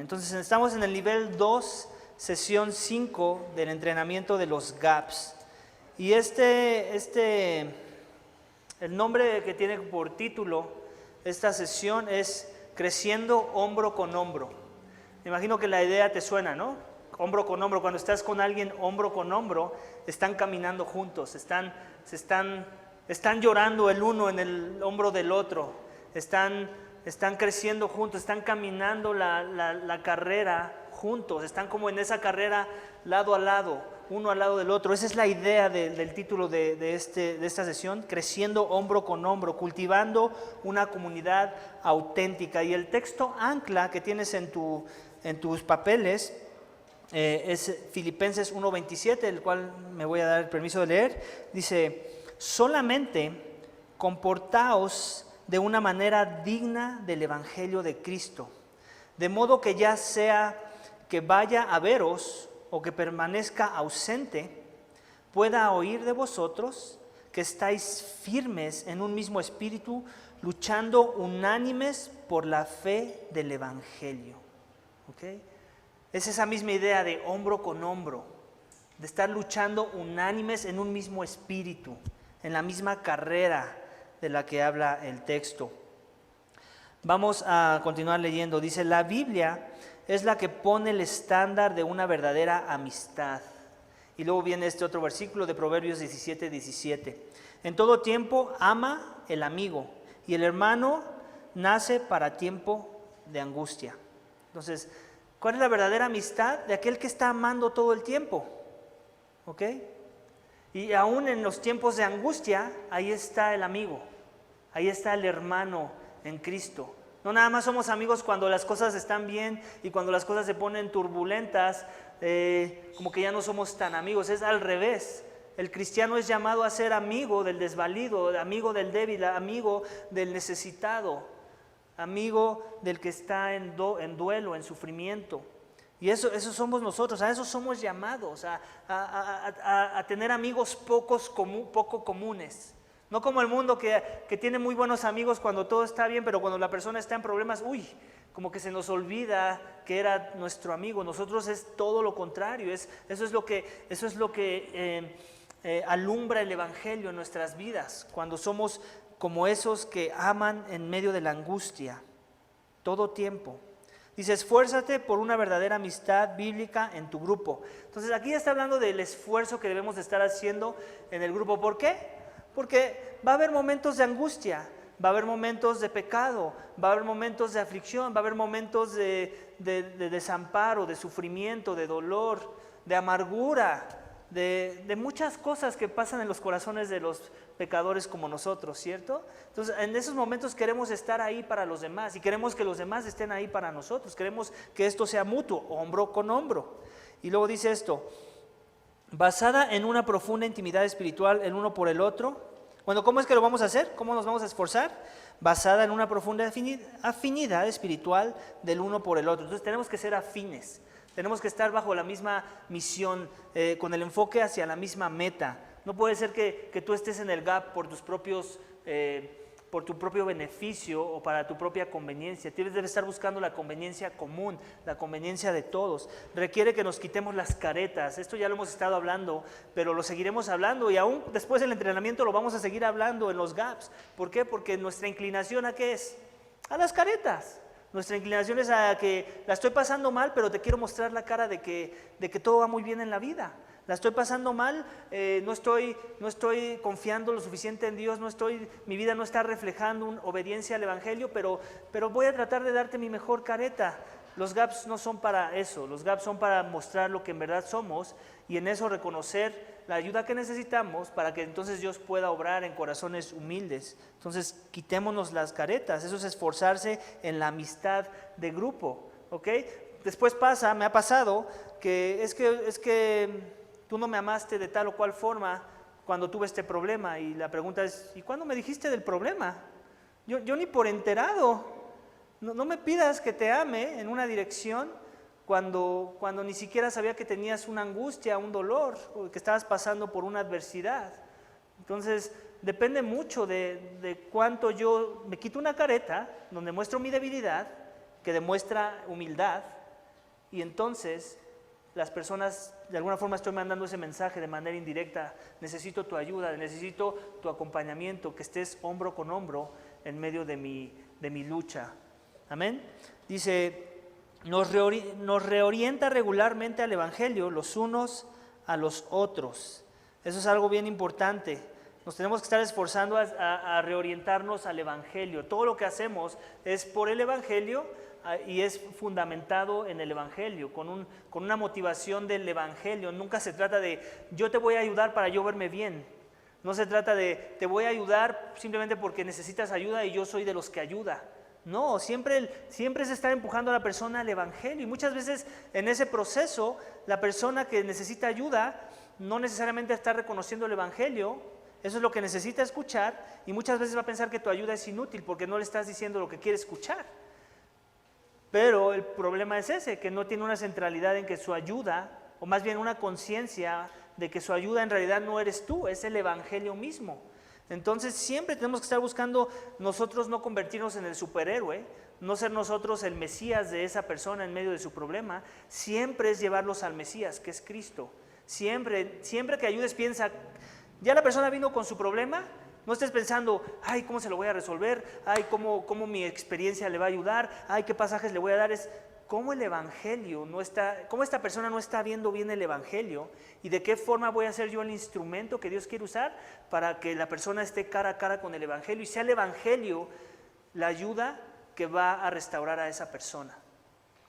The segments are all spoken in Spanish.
Entonces estamos en el nivel 2, sesión 5 del entrenamiento de los GAPS. Y el nombre que tiene por título esta sesión es Creciendo Hombro con Hombro. Me imagino que la idea te suena, ¿no? Hombro con hombro, cuando estás con alguien hombro con hombro, están caminando juntos, están llorando el uno en el hombro del otro, están creciendo juntos, están caminando la carrera juntos, están como en esa carrera lado a lado, uno al lado del otro. Esa es la idea del título de esta sesión, Creciendo Hombro con Hombro, cultivando una comunidad auténtica. Y el texto ancla que tienes en tus papeles es Filipenses 1:27, el cual me voy a dar el permiso de leer. Dice: solamente comportaos de una manera digna del Evangelio de Cristo, de modo que ya sea que vaya a veros o que permanezca ausente, pueda oír de vosotros que estáis firmes en un mismo espíritu, luchando unánimes por la fe del Evangelio. ¿Okay? Es esa misma idea de hombro con hombro, de estar luchando unánimes en un mismo espíritu, en la misma carrera de la que habla el texto. Vamos a continuar leyendo. Dice: la Biblia es la que pone el estándar de una verdadera amistad. Y luego viene este otro versículo de Proverbios 17:17. En todo tiempo ama el amigo, y el hermano nace para tiempo de angustia. Entonces, ¿cuál es la verdadera amistad? De aquel que está amando todo el tiempo. ¿Ok? Y aún en los tiempos de angustia, ahí está el amigo, ahí está el hermano en Cristo. No nada más somos amigos cuando las cosas están bien y cuando las cosas se ponen turbulentas, como que ya no somos tan amigos. Es al revés. El cristiano es llamado a ser amigo del desvalido, amigo del débil, amigo del necesitado, amigo del que está en duelo, en sufrimiento. Y eso somos nosotros, a eso somos llamados, a tener amigos poco comunes. No como el mundo que tiene muy buenos amigos cuando todo está bien, pero cuando la persona está en problemas, como que se nos olvida que era nuestro amigo. Nosotros es todo lo contrario, eso es lo que alumbra el Evangelio en nuestras vidas, cuando somos como esos que aman en medio de la angustia, todo tiempo. Dice: esfuérzate por una verdadera amistad bíblica en tu grupo. Entonces aquí ya está hablando del esfuerzo que debemos de estar haciendo en el grupo. ¿Por qué? Porque va a haber momentos de angustia, va a haber momentos de pecado, va a haber momentos de aflicción, va a haber momentos de desamparo, de sufrimiento, de dolor, de amargura, de muchas cosas que pasan en los corazones de los pecadores como nosotros, ¿cierto? Entonces, en esos momentos queremos estar ahí para los demás y queremos que los demás estén ahí para nosotros. Queremos que esto sea mutuo, hombro con hombro. Y luego dice esto: basada en una profunda intimidad espiritual el uno por el otro. Bueno, ¿cómo es que lo vamos a hacer? ¿Cómo nos vamos a esforzar? Basada en una profunda afinidad espiritual del uno por el otro. Entonces tenemos que ser afines, tenemos que estar bajo la misma misión, con el enfoque hacia la misma meta. No puede ser que tú estés en el GAP por tu propio beneficio o para tu propia conveniencia. Debes estar buscando la conveniencia común, la conveniencia de todos. Requiere que nos quitemos las caretas. Esto ya lo hemos estado hablando, pero lo seguiremos hablando, y aún después del entrenamiento lo vamos a seguir hablando en los GAPs. ¿Por qué? Porque nuestra inclinación, ¿a qué es? A las caretas. Nuestra inclinación es a que la estoy pasando mal, pero te quiero mostrar la cara de que todo va muy bien en la vida. La estoy pasando mal, no estoy confiando lo suficiente en Dios, mi vida no está reflejando una obediencia al Evangelio, pero voy a tratar de darte mi mejor careta. Los GAPs no son para eso, los GAPs son para mostrar lo que en verdad somos y en eso reconocer la ayuda que necesitamos para que entonces Dios pueda obrar en corazones humildes. Entonces quitémonos las caretas, eso es esforzarse en la amistad de grupo, ¿ok? Después me ha pasado que es que tú no me amaste de tal o cual forma cuando tuve este problema, y la pregunta es: ¿y cuándo me dijiste del problema? Yo ni por enterado. No me pidas que te ame en una dirección cuando ni siquiera sabía que tenías una angustia, un dolor, o que estabas pasando por una adversidad. Entonces, depende mucho de cuánto yo me quito una careta donde muestro mi debilidad, que demuestra humildad, Y entonces las personas, de alguna forma estoy mandando ese mensaje de manera indirecta: necesito tu ayuda, necesito tu acompañamiento, que estés hombro con hombro en medio de mi lucha. Amén. Dice, nos reorienta regularmente al Evangelio los unos a los otros. Eso es algo bien importante. Nos tenemos que estar esforzando a reorientarnos al Evangelio. Todo lo que hacemos es por el Evangelio y es fundamentado en el Evangelio, con una motivación del Evangelio. Nunca se trata de yo te voy a ayudar para yo verme bien. No se trata de te voy a ayudar simplemente porque necesitas ayuda y yo soy de los que ayuda. No, siempre es estar empujando a la persona al Evangelio. Y muchas veces en ese proceso la persona que necesita ayuda no necesariamente está reconociendo el Evangelio. Eso es lo que necesita escuchar, y muchas veces va a pensar que tu ayuda es inútil porque no le estás diciendo lo que quiere escuchar. Pero el problema es ese, que no tiene una centralidad en que su ayuda, o más bien una conciencia de que su ayuda en realidad no eres tú, es el Evangelio mismo. Entonces siempre tenemos que estar buscando nosotros no convertirnos en el superhéroe, no ser nosotros el Mesías de esa persona en medio de su problema. Siempre es llevarlos al Mesías, que es Cristo. Siempre que ayudes, piensa, ya la persona vino con su problema, no estés pensando, ay, ¿cómo se lo voy a resolver? Ay, ¿cómo mi experiencia le va a ayudar? Ay, ¿qué pasajes le voy a dar? Es cómo el Evangelio no está, cómo esta persona no está viendo bien el Evangelio, y de qué forma voy a ser yo el instrumento que Dios quiere usar para que la persona esté cara a cara con el Evangelio y sea el Evangelio la ayuda que va a restaurar a esa persona.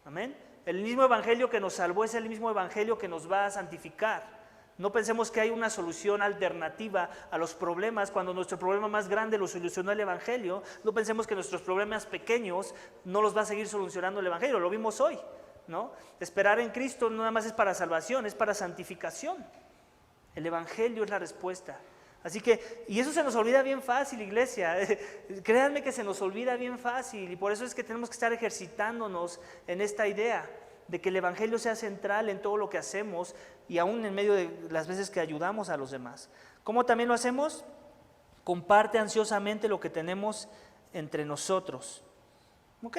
Amén. El mismo Evangelio que nos salvó es el mismo Evangelio que nos va a santificar. No pensemos que hay una solución alternativa a los problemas cuando nuestro problema más grande lo solucionó el Evangelio. No pensemos que nuestros problemas pequeños no los va a seguir solucionando el Evangelio. Lo vimos hoy, ¿no? Esperar en Cristo no nada más es para salvación, es para santificación. El Evangelio es la respuesta. Así que, y eso se nos olvida bien fácil, iglesia. Créanme que se nos olvida bien fácil, y por eso es que tenemos que estar ejercitándonos en esta idea de que el Evangelio sea central en todo lo que hacemos, y aún en medio de las veces que ayudamos a los demás. ¿Cómo también lo hacemos? Comparte ansiosamente lo que tenemos entre nosotros. Ok,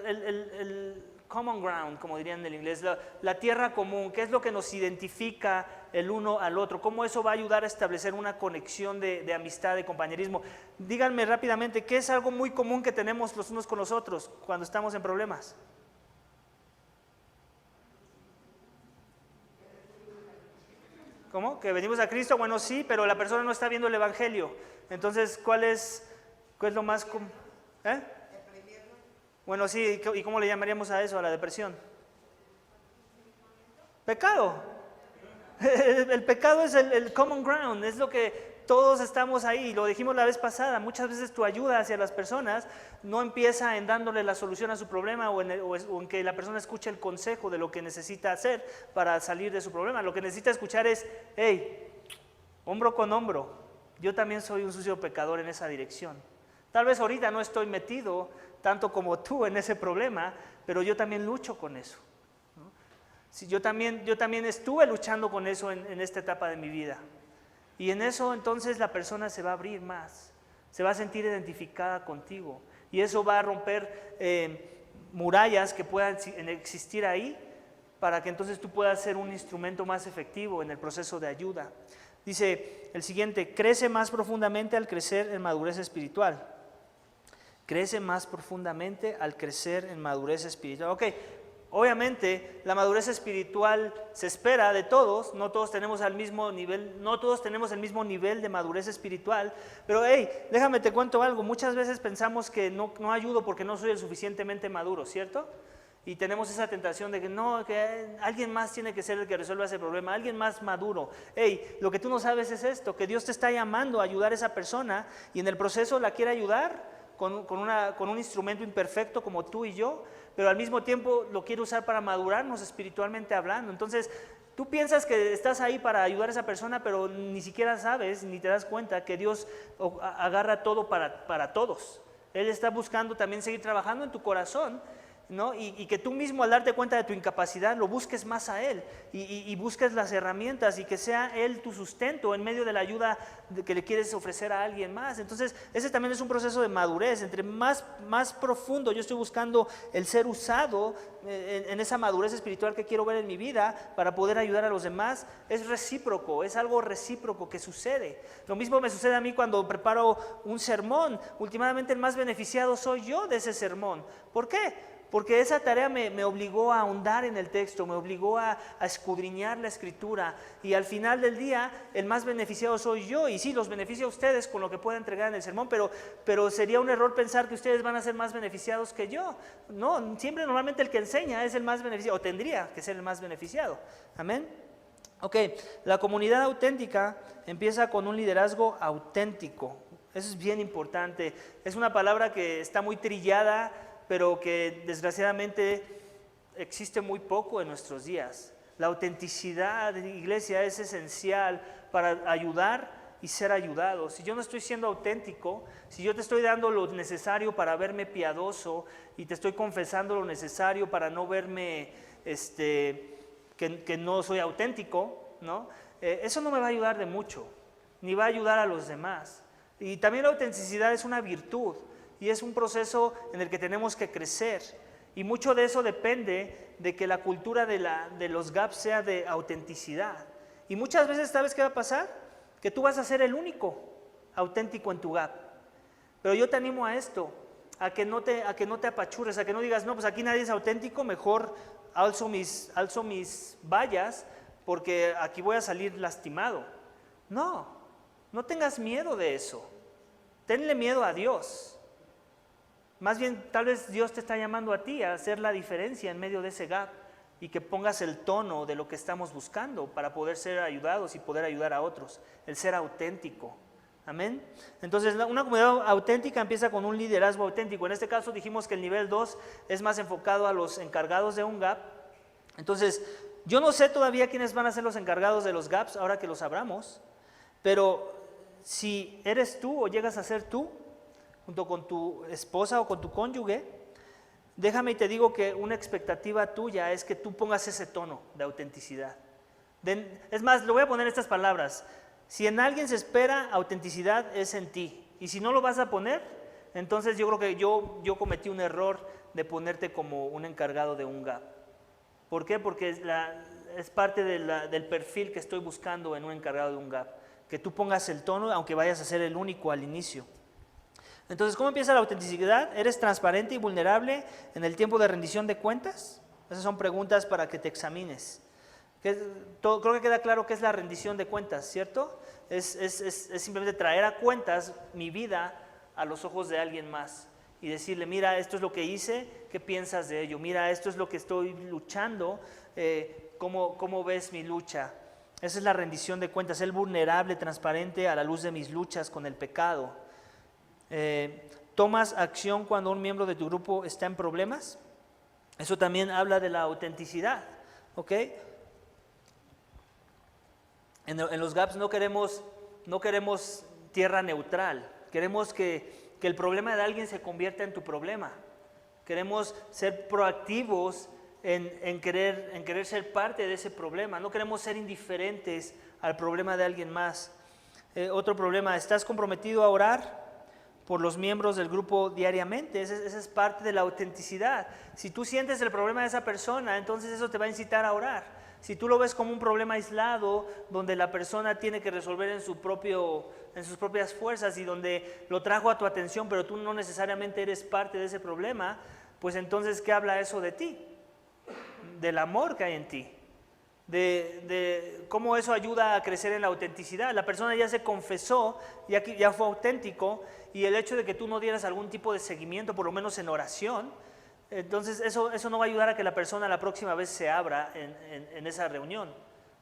el common ground, como dirían en inglés, la tierra común, ¿qué es lo que nos identifica el uno al otro? ¿Cómo eso va a ayudar a establecer una conexión de amistad, de compañerismo? Díganme rápidamente, ¿qué es algo muy común que tenemos los unos con los otros cuando estamos en problemas? ¿Cómo? ¿Que venimos a Cristo? Bueno, sí, pero la persona no está viendo el Evangelio. Entonces, ¿cuál es lo más común? Bueno, sí, ¿y cómo le llamaríamos a eso, a la depresión? Pecado. El pecado es el common ground, es lo que todos estamos ahí, lo dijimos la vez pasada. Muchas veces tu ayuda hacia las personas no empieza en dándole la solución a su problema o en que la persona escuche el consejo de lo que necesita hacer para salir de su problema. Lo que necesita escuchar es, hey, hombro con hombro, yo también soy un sucio pecador en esa dirección. Tal vez ahorita no estoy metido tanto como tú en ese problema, pero yo también lucho con eso, ¿no? Sí, yo también estuve luchando con eso en esta etapa de mi vida. Y en eso entonces la persona se va a abrir más, se va a sentir identificada contigo, y eso va a romper murallas que puedan existir ahí, para que entonces tú puedas ser un instrumento más efectivo en el proceso de ayuda. Dice el siguiente: crece más profundamente al crecer en madurez espiritual. Crece más profundamente al crecer en madurez espiritual. Ok, obviamente la madurez espiritual se espera de todos, no todos tenemos el mismo nivel de madurez espiritual, pero hey, déjame te cuento algo. Muchas veces pensamos que no ayudo porque no soy el suficientemente maduro, ¿cierto? Y tenemos esa tentación de que no, que alguien más tiene que ser el que resuelva ese problema, alguien más maduro. Hey, lo que tú no sabes es esto, que Dios te está llamando a ayudar a esa persona, y en el proceso la quiere ayudar con un instrumento imperfecto como tú y yo, pero al mismo tiempo lo quiere usar para madurarnos espiritualmente hablando. Entonces, tú piensas que estás ahí para ayudar a esa persona, pero ni siquiera sabes, ni te das cuenta que Dios agarra todo para todos. Él está buscando también seguir trabajando en tu corazón, ¿no? Y que tú mismo al darte cuenta de tu incapacidad lo busques más a Él y busques las herramientas y que sea Él tu sustento en medio de la ayuda que le quieres ofrecer a alguien más. Entonces ese también es un proceso de madurez. Entre más profundo yo estoy buscando el ser usado en esa madurez espiritual que quiero ver en mi vida para poder ayudar a los demás, es recíproco, es algo recíproco que sucede. Lo mismo me sucede a mí cuando preparo un sermón. Últimamente el más beneficiado soy yo de ese sermón. ¿Por qué? Porque esa tarea me obligó a ahondar en el texto, me obligó a escudriñar la escritura, y al final del día el más beneficiado soy yo. Y sí, los beneficio a ustedes con lo que pueda entregar en el sermón, pero sería un error pensar que ustedes van a ser más beneficiados que yo. No, siempre normalmente el que enseña es el más beneficiado, o tendría que ser el más beneficiado. Amén. Ok, la comunidad auténtica empieza con un liderazgo auténtico. Eso es bien importante. Es una palabra que está muy trillada, pero que desgraciadamente existe muy poco en nuestros días. La autenticidad de iglesia es esencial para ayudar y ser ayudados. Si yo no estoy siendo auténtico, si yo te estoy dando lo necesario para verme piadoso y te estoy confesando lo necesario para no verme que no soy auténtico, ¿no? Eso no me va a ayudar de mucho, ni va a ayudar a los demás. Y también la autenticidad es una virtud. Y es un proceso en el que tenemos que crecer. Y mucho de eso depende de que la cultura de los gaps sea de autenticidad. Y muchas veces, ¿sabes qué va a pasar? Que tú vas a ser el único auténtico en tu gap. Pero yo te animo a esto, a que no te apachurres, a que no digas, no, pues aquí nadie es auténtico, mejor alzo mis vallas porque aquí voy a salir lastimado. No tengas miedo de eso. Tenle miedo a Dios. Más bien, tal vez Dios te está llamando a ti a hacer la diferencia en medio de ese gap y que pongas el tono de lo que estamos buscando para poder ser ayudados y poder ayudar a otros, el ser auténtico. Amén. Entonces, una comunidad auténtica empieza con un liderazgo auténtico. En este caso dijimos que el nivel 2 es más enfocado a los encargados de un gap. Entonces, yo no sé todavía quiénes van a ser los encargados de los gaps ahora que los abramos, pero si eres tú o llegas a ser tú, junto con tu esposa o con tu cónyuge, déjame y te digo que una expectativa tuya es que tú pongas ese tono de autenticidad. Es más, le voy a poner estas palabras: si en alguien se espera autenticidad, es en ti. Y si no lo vas a poner, entonces yo creo que yo cometí un error de ponerte como un encargado de un gap. ¿Por qué? Porque es parte del perfil que estoy buscando en un encargado de un gap. Que tú pongas el tono, aunque vayas a ser el único al inicio. Entonces, ¿cómo empieza la autenticidad? ¿Eres transparente y vulnerable en el tiempo de rendición de cuentas? Esas son preguntas para que te examines. Creo que queda claro qué es la rendición de cuentas, ¿cierto? Es simplemente traer a cuentas mi vida a los ojos de alguien más y decirle, mira, esto es lo que hice, ¿qué piensas de ello? Mira, esto es lo que estoy luchando, ¿cómo ves mi lucha? Esa es la rendición de cuentas, ser vulnerable, transparente a la luz de mis luchas con el pecado. ¿Tomas acción cuando un miembro de tu grupo está en problemas? Eso también habla de la autenticidad, ¿ok? En los gaps no queremos tierra neutral. Queremos que el problema de alguien se convierta en tu problema. Queremos ser proactivos en querer ser parte de ese problema. No queremos ser indiferentes al problema de alguien más. Otro problema, ¿estás comprometido a orar por los miembros del grupo diariamente? Esa es parte de la autenticidad. Si tú sientes el problema de esa persona, entonces eso te va a incitar a orar. Si tú lo ves como un problema aislado, donde la persona tiene que resolver en sus propias fuerzas y donde lo trajo a tu atención, pero tú no necesariamente eres parte de ese problema, pues entonces, ¿qué habla eso de ti? Del amor que hay en ti. De cómo eso ayuda a crecer en la autenticidad. La persona ya se confesó, ya fue auténtico, y el hecho de que tú no dieras algún tipo de seguimiento, por lo menos en oración, entonces eso no va a ayudar a que la persona la próxima vez se abra en esa reunión.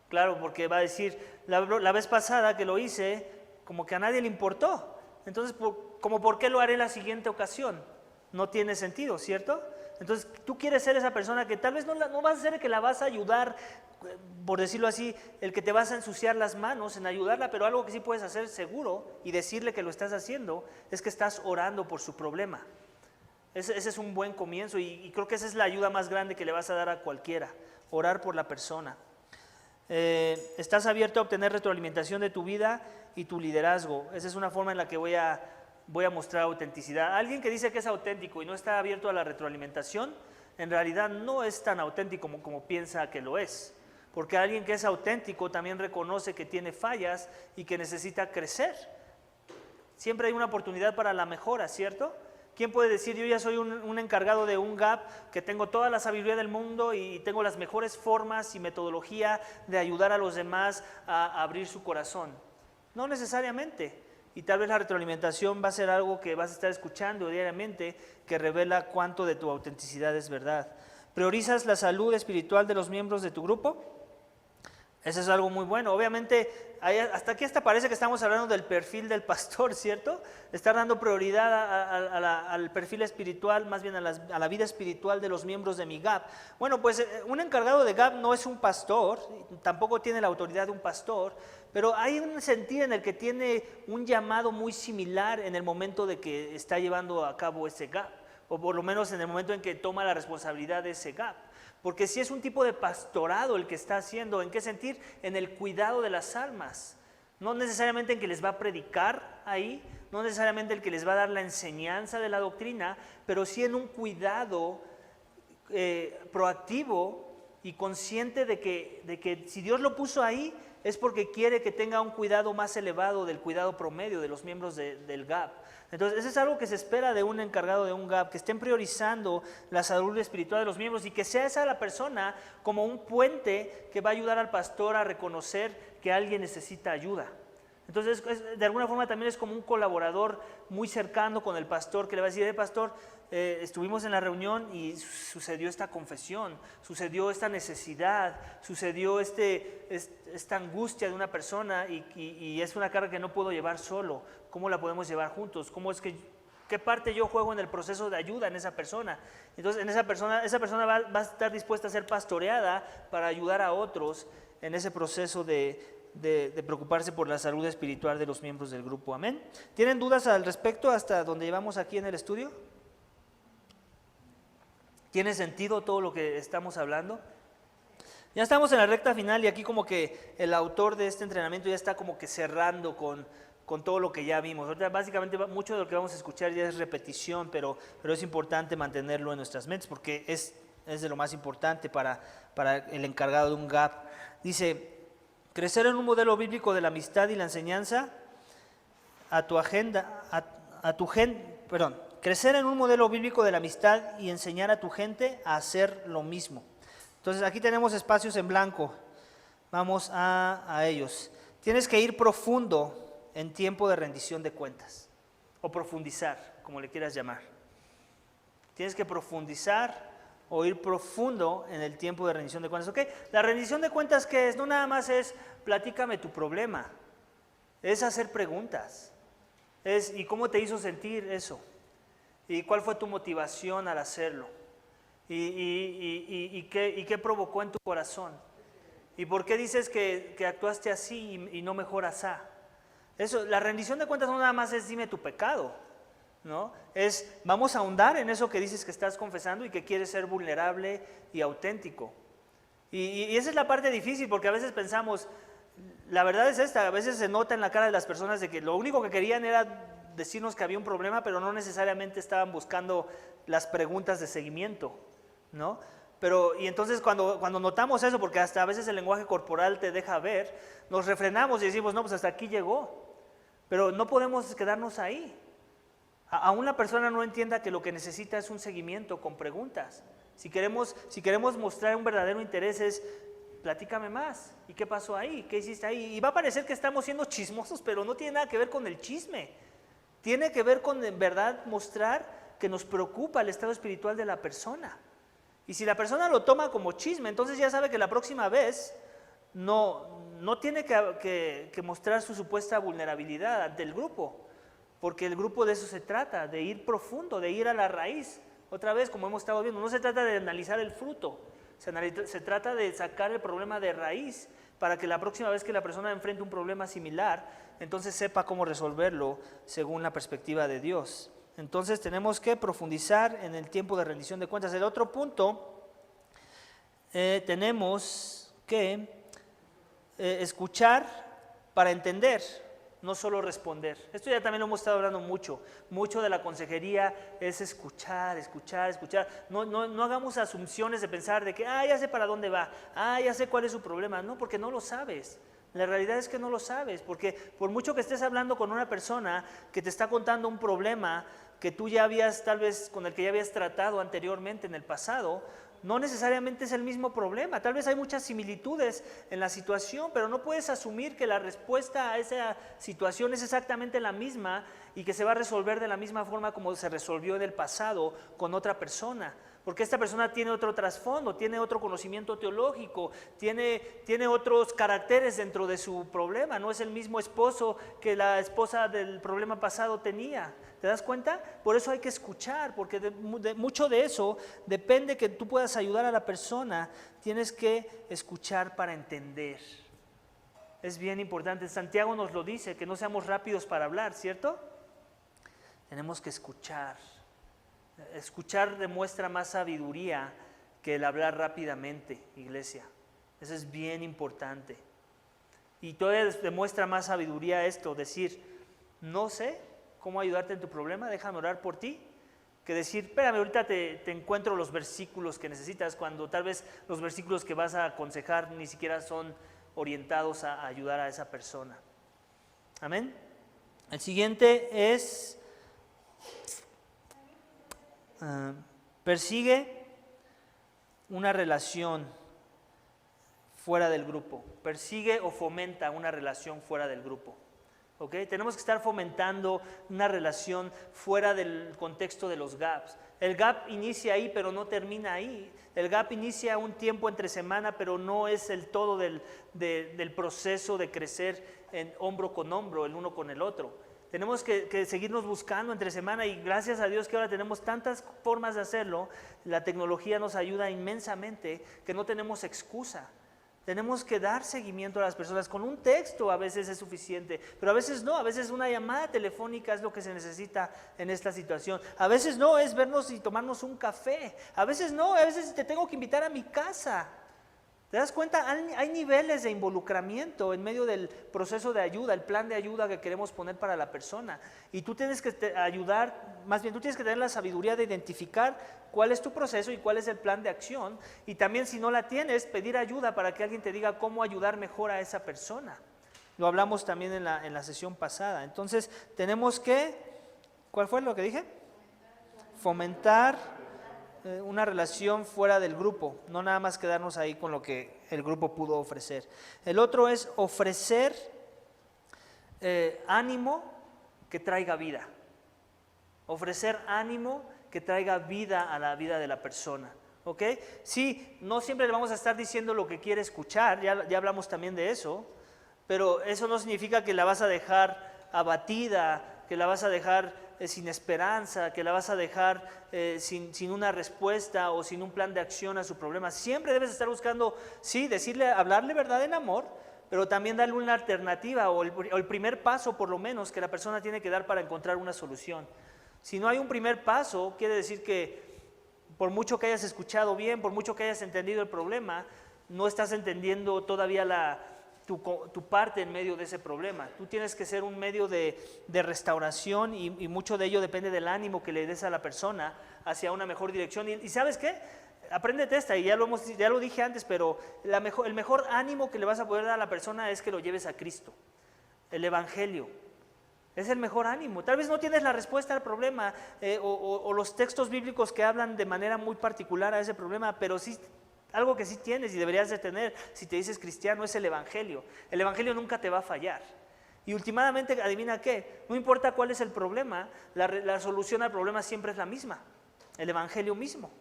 Claro, porque va a decir, la vez pasada que lo hice, como que a nadie le importó. Entonces, ¿por qué lo haré la siguiente ocasión? No tiene sentido, ¿cierto? Entonces, tú quieres ser esa persona que tal vez no vas a ser el que la vas a ayudar, por decirlo así, el que te vas a ensuciar las manos en ayudarla, pero algo que sí puedes hacer seguro y decirle que lo estás haciendo es que estás orando por su problema. Ese es un buen comienzo y creo que esa es la ayuda más grande que le vas a dar a cualquiera, orar por la persona. Estás abierto a obtener retroalimentación de tu vida y tu liderazgo. Esa es una forma en la que voy a mostrar autenticidad. Alguien que dice que es auténtico y no está abierto a la retroalimentación, en realidad no es tan auténtico como piensa que lo es. Porque alguien que es auténtico también reconoce que tiene fallas y que necesita crecer. Siempre hay una oportunidad para la mejora, ¿cierto? ¿Quién puede decir, yo ya soy un encargado de un GAP, que tengo toda la sabiduría del mundo y tengo las mejores formas y metodología de ayudar a los demás a abrir su corazón? No necesariamente. Y tal vez la retroalimentación va a ser algo que vas a estar escuchando diariamente que revela cuánto de tu autenticidad es verdad. ¿Priorizas la salud espiritual de los miembros de tu grupo? Eso es algo muy bueno. Obviamente, hasta aquí parece que estamos hablando del perfil del pastor, ¿cierto? Estar dando prioridad al perfil espiritual, más bien a la vida espiritual de los miembros de mi GAP. Bueno, pues un encargado de GAP no es un pastor, tampoco tiene la autoridad de un pastor, pero hay un sentido en el que tiene un llamado muy similar en el momento de que está llevando a cabo ese GAP, o por lo menos en el momento en que toma la responsabilidad de ese GAP. Porque si es un tipo de pastorado el que está haciendo, ¿en qué sentir? En el cuidado de las almas. No necesariamente en que les va a predicar ahí, no necesariamente el que les va a dar la enseñanza de la doctrina, pero sí en un cuidado proactivo y consciente de que si Dios lo puso ahí, es porque quiere que tenga un cuidado más elevado del cuidado promedio de los miembros del GAP. Entonces, eso es algo que se espera de un encargado de un GAP, que estén priorizando la salud espiritual de los miembros y que sea esa la persona como un puente que va a ayudar al pastor a reconocer que alguien necesita ayuda. Entonces, de alguna forma también es como un colaborador muy cercano con el pastor que le va a decir, pastor, estuvimos en la reunión y sucedió esta confesión, sucedió esta necesidad, sucedió esta angustia de una persona y es una carga que no puedo llevar solo. ¿Cómo la podemos llevar juntos? ¿Qué parte yo juego en el proceso de ayuda en esa persona? Entonces, esa persona va a estar dispuesta a ser pastoreada para ayudar a otros en ese proceso de preocuparse por la salud espiritual de los miembros del grupo. Amén. ¿Tienen dudas al respecto hasta donde llevamos aquí en el estudio? ¿Tiene sentido todo lo que estamos hablando? Ya estamos en la recta final y aquí como que el autor de este entrenamiento ya está como que cerrando con todo lo que ya vimos. Ahorita básicamente mucho de lo que vamos a escuchar ya es repetición, pero es importante mantenerlo en nuestras mentes porque es de lo más importante para el encargado de un GAP. Dice, crecer en un modelo bíblico de la amistad y la enseñanza crecer en un modelo bíblico de la amistad y enseñar a tu gente a hacer lo mismo. Entonces aquí tenemos espacios en blanco, vamos a ellos. Tienes que ir profundo en tiempo de rendición de cuentas, o profundizar, como le quieras llamar. Tienes que profundizar o ir profundo en el tiempo de rendición de cuentas. ¿Ok? La rendición de cuentas, ¿qué es? No nada más es, platícame tu problema, es hacer preguntas. ¿Y cómo te hizo sentir eso? ¿Y cuál fue tu motivación al hacerlo? ¿Y qué provocó en tu corazón? ¿Y por qué dices que actuaste así y no mejor asá? Eso, la rendición de cuentas no nada más es dime tu pecado, ¿no? Es vamos a ahondar en eso que dices que estás confesando y que quieres ser vulnerable y auténtico. Y esa es la parte difícil porque a veces pensamos, la verdad es esta, a veces se nota en la cara de las personas de que lo único que querían era decirnos que había un problema, pero no necesariamente estaban buscando las preguntas de seguimiento, ¿no? Y entonces cuando notamos eso, porque hasta a veces el lenguaje corporal te deja ver, nos refrenamos y decimos, no, pues hasta aquí llegó. Pero no podemos quedarnos ahí. Aún la persona no entienda que lo que necesita es un seguimiento con preguntas. Si queremos mostrar un verdadero interés es, platícame más. ¿Y qué pasó ahí? ¿Qué hiciste ahí? Y va a parecer que estamos siendo chismosos, pero no tiene nada que ver con el chisme. Tiene que ver con, en verdad, mostrar que nos preocupa el estado espiritual de la persona. Y si la persona lo toma como chisme, entonces ya sabe que la próxima vez no tiene que mostrar su supuesta vulnerabilidad ante el grupo, porque el grupo de eso se trata, de ir profundo, de ir a la raíz. Otra vez, como hemos estado viendo, no se trata de analizar el fruto, se trata de sacar el problema de raíz, para que la próxima vez que la persona enfrente un problema similar, entonces sepa cómo resolverlo según la perspectiva de Dios. Entonces tenemos que profundizar en el tiempo de rendición de cuentas. El otro punto, tenemos que escuchar para entender, no solo responder. Esto ya también lo hemos estado hablando mucho. Mucho de la consejería es escuchar, escuchar, escuchar. No hagamos asunciones de pensar de que, ya sé para dónde va, ya sé cuál es su problema. No, porque no lo sabes. La realidad es que no lo sabes, porque por mucho que estés hablando con una persona que te está contando un problema que tú ya habías, tal vez con el que ya habías tratado anteriormente en el pasado, no necesariamente es el mismo problema. Tal vez hay muchas similitudes en la situación, pero no puedes asumir que la respuesta a esa situación es exactamente la misma y que se va a resolver de la misma forma como se resolvió en el pasado con otra persona. Porque esta persona tiene otro trasfondo, tiene otro conocimiento teológico, tiene otros caracteres dentro de su problema. No es el mismo esposo que la esposa del problema pasado tenía. ¿Te das cuenta? Por eso hay que escuchar, porque mucho de eso depende que tú puedas ayudar a la persona. Tienes que escuchar para entender. Es bien importante. Santiago nos lo dice, que no seamos rápidos para hablar, ¿cierto? Tenemos que escuchar. Escuchar demuestra más sabiduría que el hablar rápidamente, iglesia. Eso es bien importante. Y todavía demuestra más sabiduría esto, decir, no sé cómo ayudarte en tu problema, déjame orar por ti, que decir, espérame, ahorita te encuentro los versículos que necesitas, cuando tal vez los versículos que vas a aconsejar ni siquiera son orientados a ayudar a esa persona. Amén. El siguiente es... persigue una relación fuera del grupo, persigue o fomenta una relación fuera del grupo. ¿Okay? Tenemos que estar fomentando una relación fuera del contexto de los gaps. El gap inicia ahí, pero no termina ahí. El gap inicia un tiempo entre semana, pero no es el todo del proceso de crecer en hombro con hombro, el uno con el otro. Tenemos que seguirnos buscando entre semana y gracias a Dios que ahora tenemos tantas formas de hacerlo, la tecnología nos ayuda inmensamente que no tenemos excusa. Tenemos que dar seguimiento a las personas. Con un texto a veces es suficiente, pero a veces no, a veces una llamada telefónica es lo que se necesita en esta situación. A veces no, es vernos y tomarnos un café. A veces no, a veces te tengo que invitar a mi casa. ¿Te das cuenta? Hay niveles de involucramiento en medio del proceso de ayuda, el plan de ayuda que queremos poner para la persona. Y tú tienes que ayudar, más bien tú tienes que tener la sabiduría de identificar cuál es tu proceso y cuál es el plan de acción. Y también si no la tienes, pedir ayuda para que alguien te diga cómo ayudar mejor a esa persona. Lo hablamos también en la sesión pasada. Entonces tenemos que, ¿cuál fue lo que dije? Fomentar una relación fuera del grupo, no nada más quedarnos ahí con lo que el grupo pudo ofrecer. El otro es ofrecer ánimo que traiga vida. Ofrecer ánimo que traiga vida a la vida de la persona. ¿Ok? Sí, no siempre le vamos a estar diciendo lo que quiere escuchar, ya hablamos también de eso, pero eso no significa que la vas a dejar abatida, que la vas a dejar sin esperanza, que la vas a dejar sin una respuesta o sin un plan de acción a su problema. Siempre debes estar buscando, sí, hablarle verdad en amor, pero también darle una alternativa o el primer paso por lo menos que la persona tiene que dar para encontrar una solución. Si no hay un primer paso, quiere decir que por mucho que hayas escuchado bien, por mucho que hayas entendido el problema, no estás entendiendo todavía tu parte en medio de ese problema. Tú tienes que ser un medio de restauración y mucho de ello depende del ánimo que le des a la persona hacia una mejor dirección. Y ¿sabes qué? Apréndete esta, y ya lo dije antes, pero el mejor ánimo que le vas a poder dar a la persona es que lo lleves a Cristo, el Evangelio. Es el mejor ánimo. Tal vez no tienes la respuesta al problema o los textos bíblicos que hablan de manera muy particular a ese problema, pero sí, algo que sí tienes y deberías de tener si te dices cristiano es el Evangelio. El Evangelio nunca te va a fallar. Y últimamente, adivina qué, no importa cuál es el problema, la solución al problema siempre es la misma, el Evangelio mismo.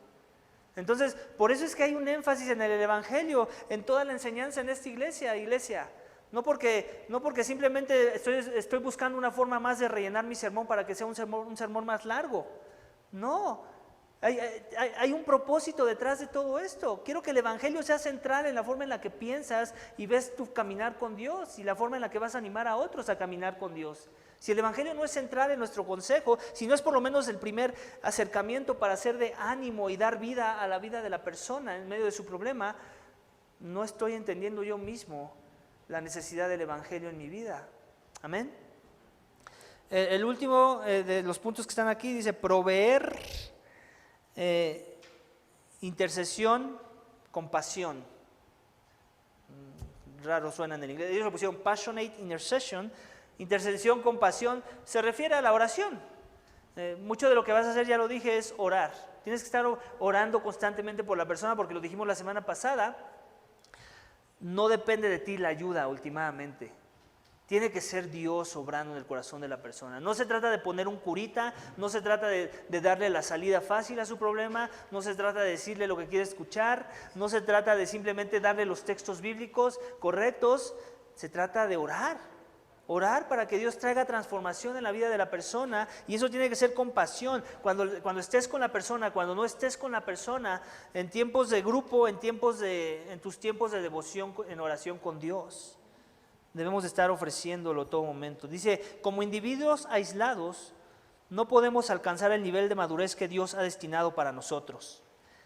Entonces, por eso es que hay un énfasis en el Evangelio, en toda la enseñanza en esta iglesia. No porque simplemente estoy buscando una forma más de rellenar mi sermón para que sea un sermón más largo. No, Hay un propósito detrás de todo esto. Quiero que el Evangelio sea central en la forma en la que piensas y ves tu caminar con Dios y la forma en la que vas a animar a otros a caminar con Dios. Si el Evangelio no es central en nuestro consejo, si no es por lo menos el primer acercamiento para ser de ánimo y dar vida a la vida de la persona en medio de su problema, no estoy entendiendo yo mismo la necesidad del Evangelio en mi vida. Amén. El último de los puntos que están aquí dice proveer intercesión, compasión. Raro suena en el inglés. Ellos lo pusieron passionate intercession. Intercesión, compasión, se refiere a la oración. Mucho de lo que vas a hacer, ya lo dije, es orar. Tienes que estar orando constantemente por la persona, porque lo dijimos la semana pasada, no depende de ti la ayuda últimamente. Tiene que ser Dios obrando en el corazón de la persona. No se trata de poner un curita, no se trata de darle la salida fácil a su problema, no se trata de decirle lo que quiere escuchar, no se trata de simplemente darle los textos bíblicos correctos, se trata de orar. Orar para que Dios traiga transformación en la vida de la persona, y eso tiene que ser con pasión. Cuando estés con la persona, cuando no estés con la persona, en tiempos de grupo, en tus tiempos de devoción, en oración con Dios. Debemos estar ofreciéndolo todo momento. Dice, como individuos aislados, no podemos alcanzar el nivel de madurez que Dios ha destinado para nosotros.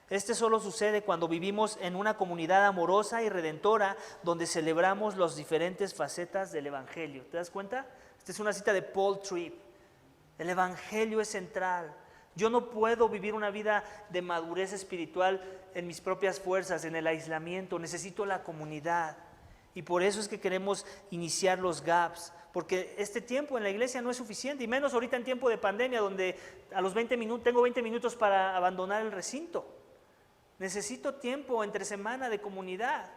Este solo sucede cuando vivimos en una comunidad amorosa y redentora donde celebramos las diferentes facetas del Evangelio. ¿Te das cuenta? Esta es una cita de Paul Tripp. El Evangelio es central. Yo no puedo vivir una vida de madurez espiritual en mis propias fuerzas, en el aislamiento. Necesito la comunidad. Y por eso es que queremos iniciar los gaps, porque este tiempo en la iglesia no es suficiente, y menos ahorita en tiempo de pandemia, donde a los 20 minutos, tengo 20 minutos para abandonar el recinto. Necesito tiempo entre semana de comunidad.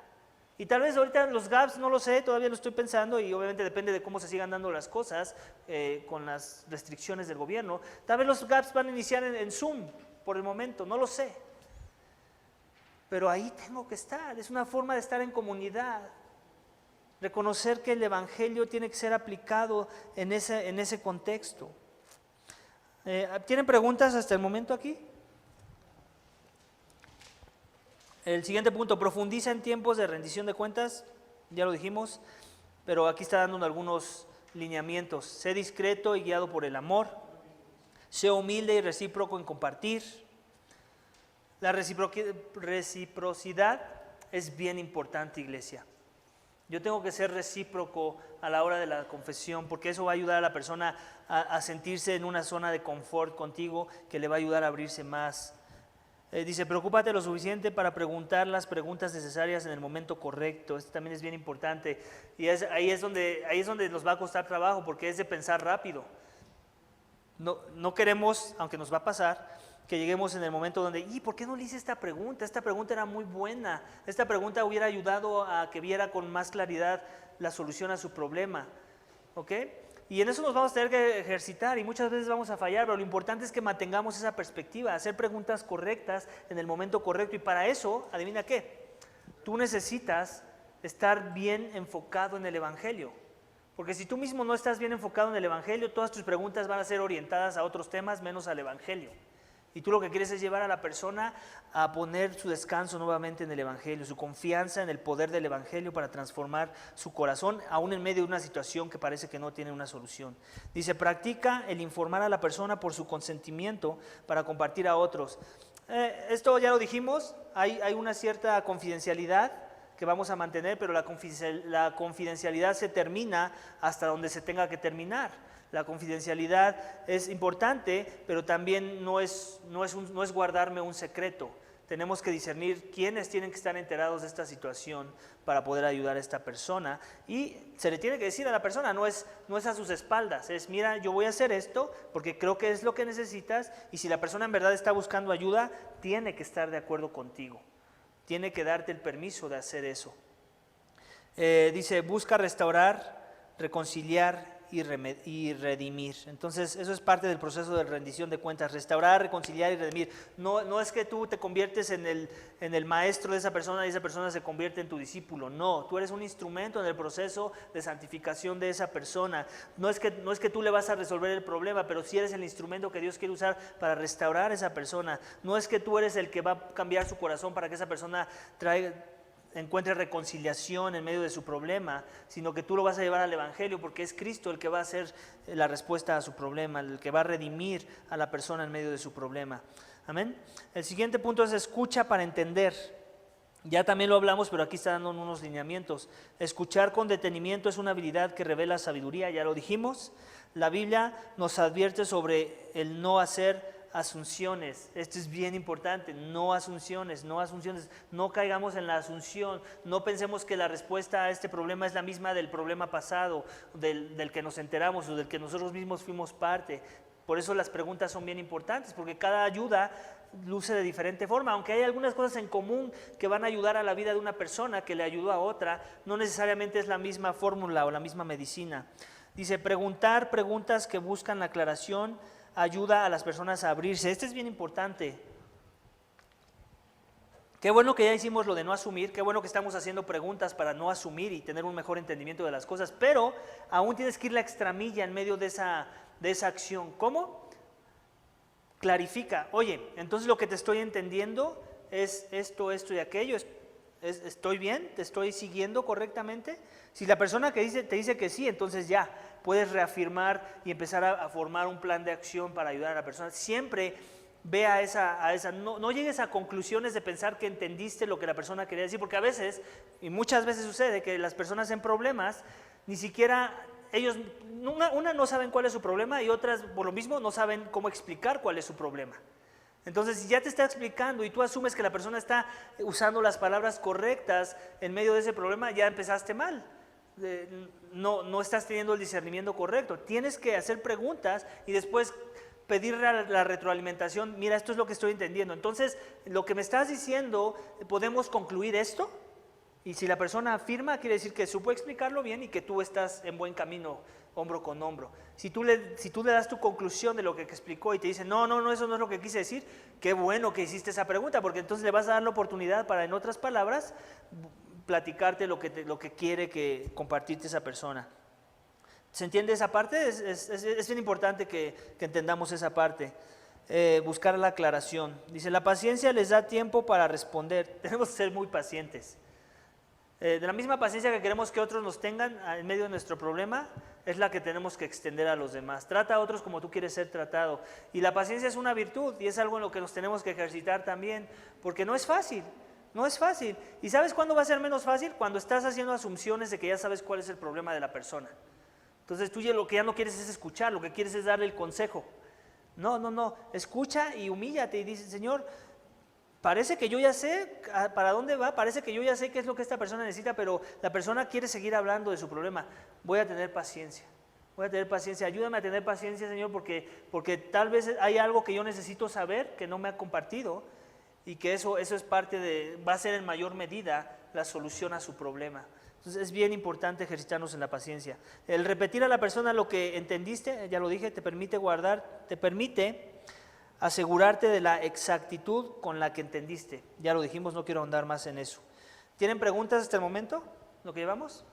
Y tal vez ahorita los gaps, no lo sé, todavía lo estoy pensando, y obviamente depende de cómo se sigan dando las cosas con las restricciones del gobierno. Tal vez los gaps van a iniciar en Zoom por el momento, no lo sé. Pero ahí tengo que estar, es una forma de estar en comunidad. Reconocer que el Evangelio tiene que ser aplicado en ese contexto. ¿Tienen preguntas hasta el momento aquí? El siguiente punto, profundiza en tiempos de rendición de cuentas, ya lo dijimos, pero aquí está dando algunos lineamientos. Sé discreto y guiado por el amor, sé humilde y recíproco en compartir. La reciprocidad es bien importante, iglesia. Yo tengo que ser recíproco a la hora de la confesión, porque eso va a ayudar a la persona a sentirse en una zona de confort contigo, que le va a ayudar a abrirse más. Dice, preocúpate lo suficiente para preguntar las preguntas necesarias en el momento correcto. Esto también es bien importante. Y ahí es donde nos va a costar trabajo, porque es de pensar rápido. No queremos, aunque nos va a pasar, que lleguemos en el momento donde, ¿y por qué no le hice esta pregunta? Esta pregunta era muy buena. Esta pregunta hubiera ayudado a que viera con más claridad la solución a su problema. ¿Ok? Y en eso nos vamos a tener que ejercitar, y muchas veces vamos a fallar, pero lo importante es que mantengamos esa perspectiva, hacer preguntas correctas en el momento correcto. Y para eso, adivina qué, tú necesitas estar bien enfocado en el Evangelio. Porque si tú mismo no estás bien enfocado en el Evangelio, todas tus preguntas van a ser orientadas a otros temas menos al Evangelio. Y tú lo que quieres es llevar a la persona a poner su descanso nuevamente en el Evangelio, su confianza en el poder del Evangelio para transformar su corazón, aún en medio de una situación que parece que no tiene una solución. Dice, practica el informar a la persona por su consentimiento para compartir a otros. Esto ya lo dijimos, hay una cierta confidencialidad que vamos a mantener, pero la confidencialidad se termina hasta donde se tenga que terminar. La confidencialidad es importante, pero también no es guardarme un secreto. Tenemos que discernir quiénes tienen que estar enterados de esta situación para poder ayudar a esta persona. Y se le tiene que decir a la persona, no es a sus espaldas, es mira, yo voy a hacer esto porque creo que es lo que necesitas, y si la persona en verdad está buscando ayuda, tiene que estar de acuerdo contigo. Tiene que darte el permiso de hacer eso. Dice, busca restaurar, reconciliar y redimir. Entonces, eso es parte del proceso de rendición de cuentas, restaurar, reconciliar y redimir. No es que tú te conviertes en el maestro de esa persona y esa persona se convierte en tu discípulo. No, tú eres un instrumento en el proceso de santificación de esa persona. No es que tú le vas a resolver el problema, pero sí eres el instrumento que Dios quiere usar para restaurar a esa persona. No es que tú eres el que va a cambiar su corazón para que esa persona encuentre reconciliación en medio de su problema, sino que tú lo vas a llevar al Evangelio, porque es Cristo el que va a ser la respuesta a su problema, el que va a redimir a la persona en medio de su problema. Amén. El siguiente punto es escucha para entender. Ya también lo hablamos, pero aquí está dando unos lineamientos. Escuchar con detenimiento es una habilidad que revela sabiduría, ya lo dijimos. La Biblia nos advierte sobre el no hacer asunciones. Esto es bien importante, no asunciones, no caigamos en la asunción, no pensemos que la respuesta a este problema es la misma del problema pasado, del que nos enteramos o del que nosotros mismos fuimos parte. Por eso las preguntas son bien importantes, porque cada ayuda luce de diferente forma, aunque hay algunas cosas en común que van a ayudar a la vida de una persona que le ayudó a otra, no necesariamente es la misma fórmula o la misma medicina. Dice, preguntar preguntas que buscan la aclaración ayuda a las personas a abrirse. Este es bien importante. Qué bueno que ya hicimos lo de no asumir, qué bueno que estamos haciendo preguntas para no asumir y tener un mejor entendimiento de las cosas, pero aún tienes que ir la extramilla en medio de esa acción. ¿Cómo? Clarifica. Oye, entonces lo que te estoy entendiendo es esto y aquello. ¿Estoy bien? ¿Te estoy siguiendo correctamente? Si la persona te dice que sí, entonces ya puedes reafirmar y empezar a formar un plan de acción para ayudar a la persona. Siempre ve a esa no llegues a conclusiones de pensar que entendiste lo que la persona quería decir, porque a veces, y muchas veces sucede, que las personas en problemas, ni siquiera ellos, una no saben cuál es su problema y otras, por lo mismo, no saben cómo explicar cuál es su problema. Entonces, si ya te está explicando y tú asumes que la persona está usando las palabras correctas en medio de ese problema, ya empezaste mal. No estás teniendo el discernimiento correcto. Tienes que hacer preguntas y después pedirle la retroalimentación. Mira, esto es lo que estoy entendiendo. Entonces, lo que me estás diciendo, ¿podemos concluir esto? Y si la persona afirma, quiere decir que supo explicarlo bien y que tú estás en buen camino, hombro con hombro. Si tú le das tu conclusión de lo que explicó y te dice, no, eso no es lo que quise decir, qué bueno que hiciste esa pregunta, porque entonces le vas a dar la oportunidad para, en otras palabras, platicarte lo que quiere que compartirte esa persona. ¿Se entiende esa parte? Es bien importante que entendamos esa parte. Buscar la aclaración. Dice, la paciencia les da tiempo para responder. Tenemos que ser muy pacientes. De la misma paciencia que queremos que otros nos tengan en medio de nuestro problema, es la que tenemos que extender a los demás. Trata a otros como tú quieres ser tratado. Y la paciencia es una virtud y es algo en lo que nos tenemos que ejercitar también, porque no es fácil. No es fácil. ¿Y sabes cuándo va a ser menos fácil? Cuando estás haciendo asunciones de que ya sabes cuál es el problema de la persona. Entonces tú lo que ya no quieres es escuchar, lo que quieres es darle el consejo. No. Escucha y humíllate y dice, Señor, parece que yo ya sé para dónde va, parece que yo ya sé qué es lo que esta persona necesita, pero la persona quiere seguir hablando de su problema. Voy a tener paciencia. Ayúdame a tener paciencia, Señor, porque tal vez hay algo que yo necesito saber que no me ha compartido. Y que eso es va a ser en mayor medida la solución a su problema. Entonces es bien importante ejercitarnos en la paciencia. El repetir a la persona lo que entendiste, ya lo dije, te permite asegurarte de la exactitud con la que entendiste. Ya lo dijimos, no quiero ahondar más en eso. ¿Tienen preguntas hasta el momento? ¿Lo que llevamos?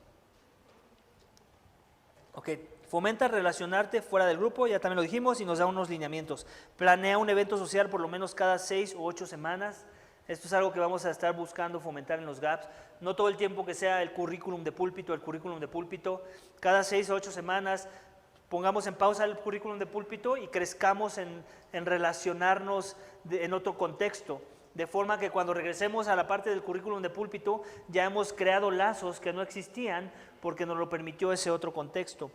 Ok. Fomenta relacionarte fuera del grupo, ya también lo dijimos, y nos da unos lineamientos. Planea un evento social por lo menos cada 6 u 8 semanas. Esto es algo que vamos a estar buscando fomentar en los GAPS. No todo el tiempo que sea el currículum de púlpito. Cada 6 o 8 semanas pongamos en pausa el currículum de púlpito y crezcamos en relacionarnos en otro contexto. De forma que cuando regresemos a la parte del currículum de púlpito ya hemos creado lazos que no existían porque nos lo permitió ese otro contexto.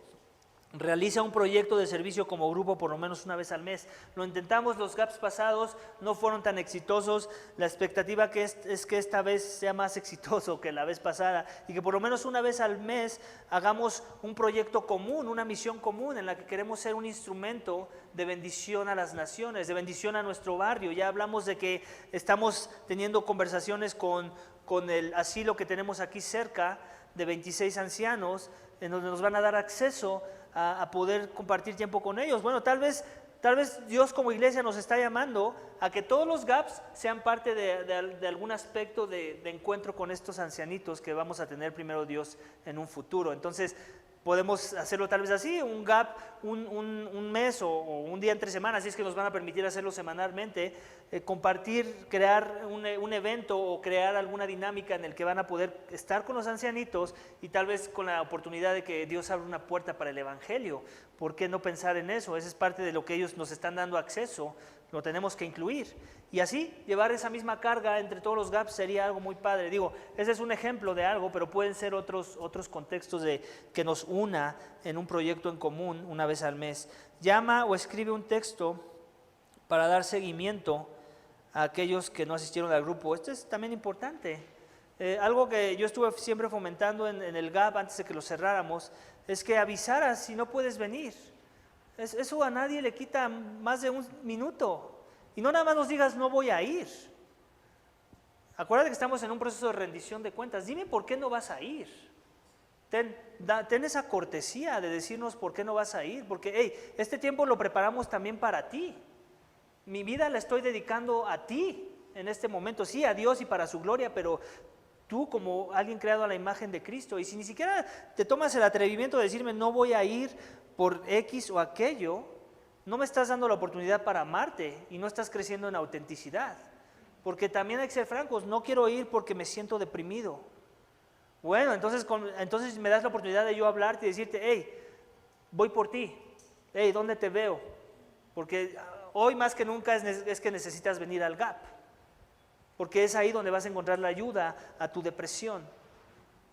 Realiza un proyecto de servicio como grupo por lo menos una vez al mes. Lo intentamos los GAPS pasados, no fueron tan exitosos. La expectativa es que esta vez sea más exitoso que la vez pasada y que por lo menos una vez al mes hagamos un proyecto común, una misión común en la que queremos ser un instrumento de bendición a las naciones, de bendición a nuestro barrio. Ya hablamos de que estamos teniendo conversaciones con el asilo que tenemos aquí cerca de 26 ancianos, en donde nos van a dar acceso a poder compartir tiempo con ellos. Bueno, tal vez Dios como iglesia nos está llamando a que todos los gaps sean parte de algún aspecto de encuentro con estos ancianitos que vamos a tener primero Dios en un futuro. Entonces, podemos hacerlo tal vez así, un gap, un mes o un día entre semanas, si es que nos van a permitir hacerlo semanalmente, compartir, crear un evento o crear alguna dinámica en el que van a poder estar con los ancianitos y tal vez con la oportunidad de que Dios abra una puerta para el evangelio. ¿Por qué no pensar en eso? Esa es parte de lo que ellos nos están dando acceso, lo tenemos que incluir. Y así, llevar esa misma carga entre todos los gaps sería algo muy padre. Digo, ese es un ejemplo de algo, pero pueden ser otros contextos que nos una en un proyecto en común una vez al mes. Llama o escribe un texto para dar seguimiento a aquellos que no asistieron al grupo. Esto es también importante. Algo que yo estuve siempre fomentando en el GAP antes de que lo cerráramos, es que avisaras si no puedes venir. Eso a nadie le quita más de un minuto. Y no nada más nos digas, no voy a ir. Acuérdate que estamos en un proceso de rendición de cuentas. Dime por qué no vas a ir. Ten esa cortesía de decirnos por qué no vas a ir. Porque, hey, este tiempo lo preparamos también para ti. Mi vida la estoy dedicando a ti en este momento. Sí, a Dios y para su gloria, pero tú como alguien creado a la imagen de Cristo. Y si ni siquiera te tomas el atrevimiento de decirme, no voy a ir por X o aquello, no me estás dando la oportunidad para amarte y no estás creciendo en autenticidad. Porque también hay que ser francos, no quiero ir porque me siento deprimido. Bueno, entonces me das la oportunidad de yo hablarte y decirte, hey, voy por ti, hey, ¿dónde te veo? Porque hoy más que nunca es que necesitas venir al GAP, porque es ahí donde vas a encontrar la ayuda a tu depresión.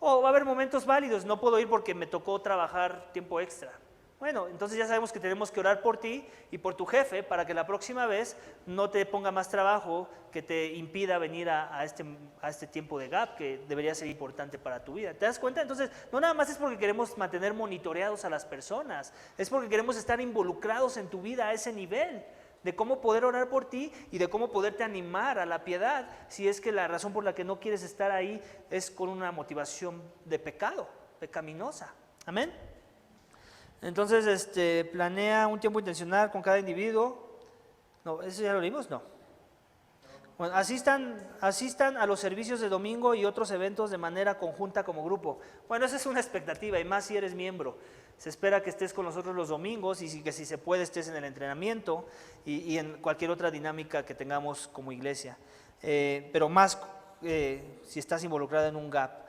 O va a haber momentos válidos, no puedo ir porque me tocó trabajar tiempo extra. Bueno, entonces ya sabemos que tenemos que orar por ti y por tu jefe para que la próxima vez no te ponga más trabajo que te impida venir a este tiempo de GAP que debería ser importante para tu vida. ¿Te das cuenta? Entonces, no nada más es porque queremos mantener monitoreados a las personas, es porque queremos estar involucrados en tu vida a ese nivel de cómo poder orar por ti y de cómo poderte animar a la piedad si es que la razón por la que no quieres estar ahí es con una motivación de pecado, pecaminosa. ¿Amén? Entonces, planea un tiempo intencional con cada individuo. No, ¿eso ya lo leímos? No. Bueno, asistan a los servicios de domingo y otros eventos de manera conjunta como grupo. Bueno, esa es una expectativa y más si eres miembro. Se espera que estés con nosotros los domingos y que si se puede estés en el entrenamiento y en cualquier otra dinámica que tengamos como iglesia. Pero más si estás involucrado en un GAP.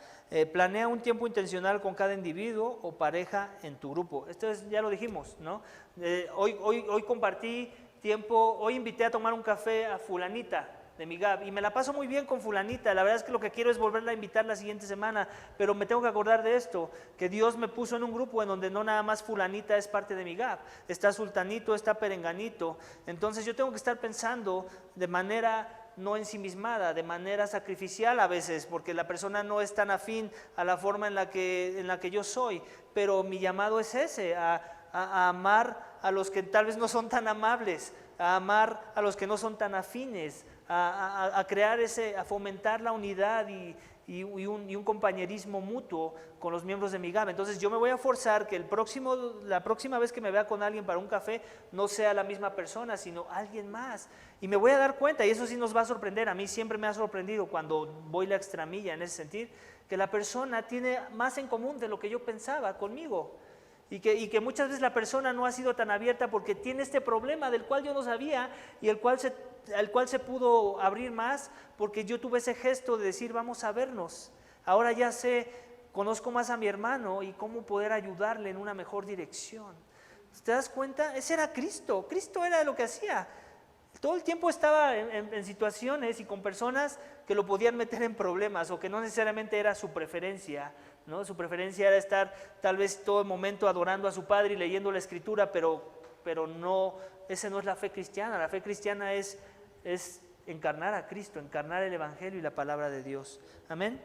Planea un tiempo intencional con cada individuo o pareja en tu grupo. Esto ya lo dijimos, ¿no? Hoy compartí tiempo, hoy invité a tomar un café a fulanita de mi GAP y me la paso muy bien con fulanita. La verdad es que lo que quiero es volverla a invitar la siguiente semana, pero me tengo que acordar de esto, que Dios me puso en un grupo en donde no nada más fulanita es parte de mi GAP, está sultanito, está perenganito. Entonces yo tengo que estar pensando de manera no ensimismada, de manera sacrificial a veces, porque la persona no es tan afín a la forma en la que yo soy, pero mi llamado es ese, a amar a los que tal vez no son tan amables, a amar a los que no son tan afines, a crear a fomentar la unidad y un compañerismo mutuo con los miembros de mi GAP. Entonces yo me voy a forzar que la próxima vez que me vea con alguien para un café no sea la misma persona, sino alguien más. Y me voy a dar cuenta, y eso sí nos va a sorprender, a mí siempre me ha sorprendido cuando voy la extramilla en ese sentido, que la persona tiene más en común de lo que yo pensaba conmigo. Y que muchas veces la persona no ha sido tan abierta porque tiene este problema del cual yo no sabía y el cual se pudo abrir más porque yo tuve ese gesto de decir vamos a vernos. Ahora ya conozco más a mi hermano y cómo poder ayudarle en una mejor dirección. ¿Te das cuenta? Ese era Cristo. Cristo era lo que hacía. Todo el tiempo estaba en situaciones y con personas que lo podían meter en problemas o que no necesariamente era su preferencia, ¿no? Su preferencia era estar tal vez todo el momento adorando a su Padre y leyendo la Escritura, pero no, esa no es la fe cristiana. La fe cristiana es encarnar a Cristo, encarnar el Evangelio y la palabra de Dios. Amén.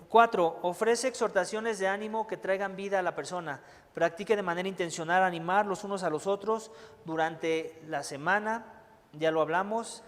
4. Ofrece exhortaciones de ánimo que traigan vida a la persona. Practique de manera intencional animar los unos a los otros durante la semana, ya lo hablamos.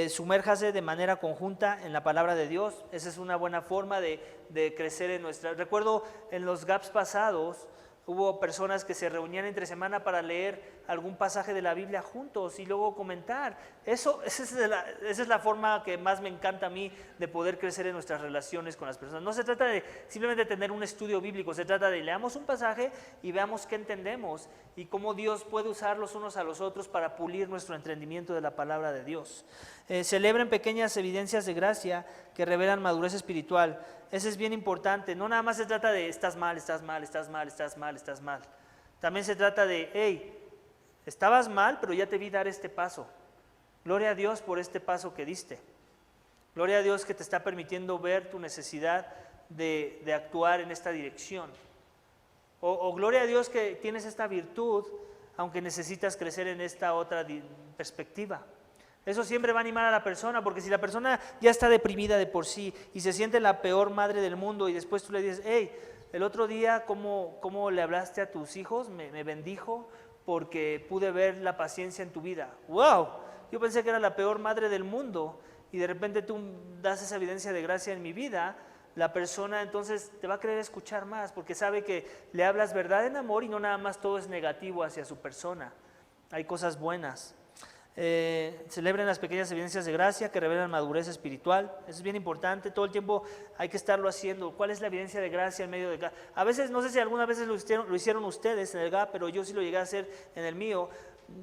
Sumérjase de manera conjunta en la palabra de Dios. Esa es una buena forma de crecer en nuestra... Recuerdo en los GAPs pasados, Hubo personas que se reunían entre semana para leer algún pasaje de la Biblia juntos y luego comentar. Esa es la forma que más me encanta a mí de poder crecer en nuestras relaciones con las personas. No se trata de simplemente tener un estudio bíblico, se trata de leamos un pasaje y veamos qué entendemos y cómo Dios puede usar los unos a los otros para pulir nuestro entendimiento de la palabra de Dios. Celebren pequeñas evidencias de gracia que revelan madurez espiritual. Eso es bien importante. No nada más se trata de estás mal, estás mal, estás mal, estás mal, estás mal. También se trata de, hey, estabas mal, pero ya te vi dar este paso. Gloria a Dios por este paso que diste. Gloria a Dios que te está permitiendo ver tu necesidad de actuar en esta dirección. O gloria a Dios que tienes esta virtud, aunque necesitas crecer en esta otra perspectiva. Eso siempre va a animar a la persona, porque si la persona ya está deprimida de por sí y se siente la peor madre del mundo y después tú le dices, hey, el otro día cómo le hablaste a tus hijos, me bendijo porque pude ver la paciencia en tu vida. ¡Wow! Yo pensé que era la peor madre del mundo y de repente tú das esa evidencia de gracia en mi vida. La persona entonces te va a querer escuchar más porque sabe que le hablas verdad en amor y no nada más todo es negativo hacia su persona. Hay cosas buenas. Celebren las pequeñas evidencias de gracia que revelan madurez espiritual. Eso es bien importante, todo el tiempo hay que estarlo haciendo. ¿Cuál es la evidencia de gracia en medio de GAP? A veces, no sé si algunas veces lo hicieron ustedes en el GAP, pero yo sí lo llegué a hacer en el mío.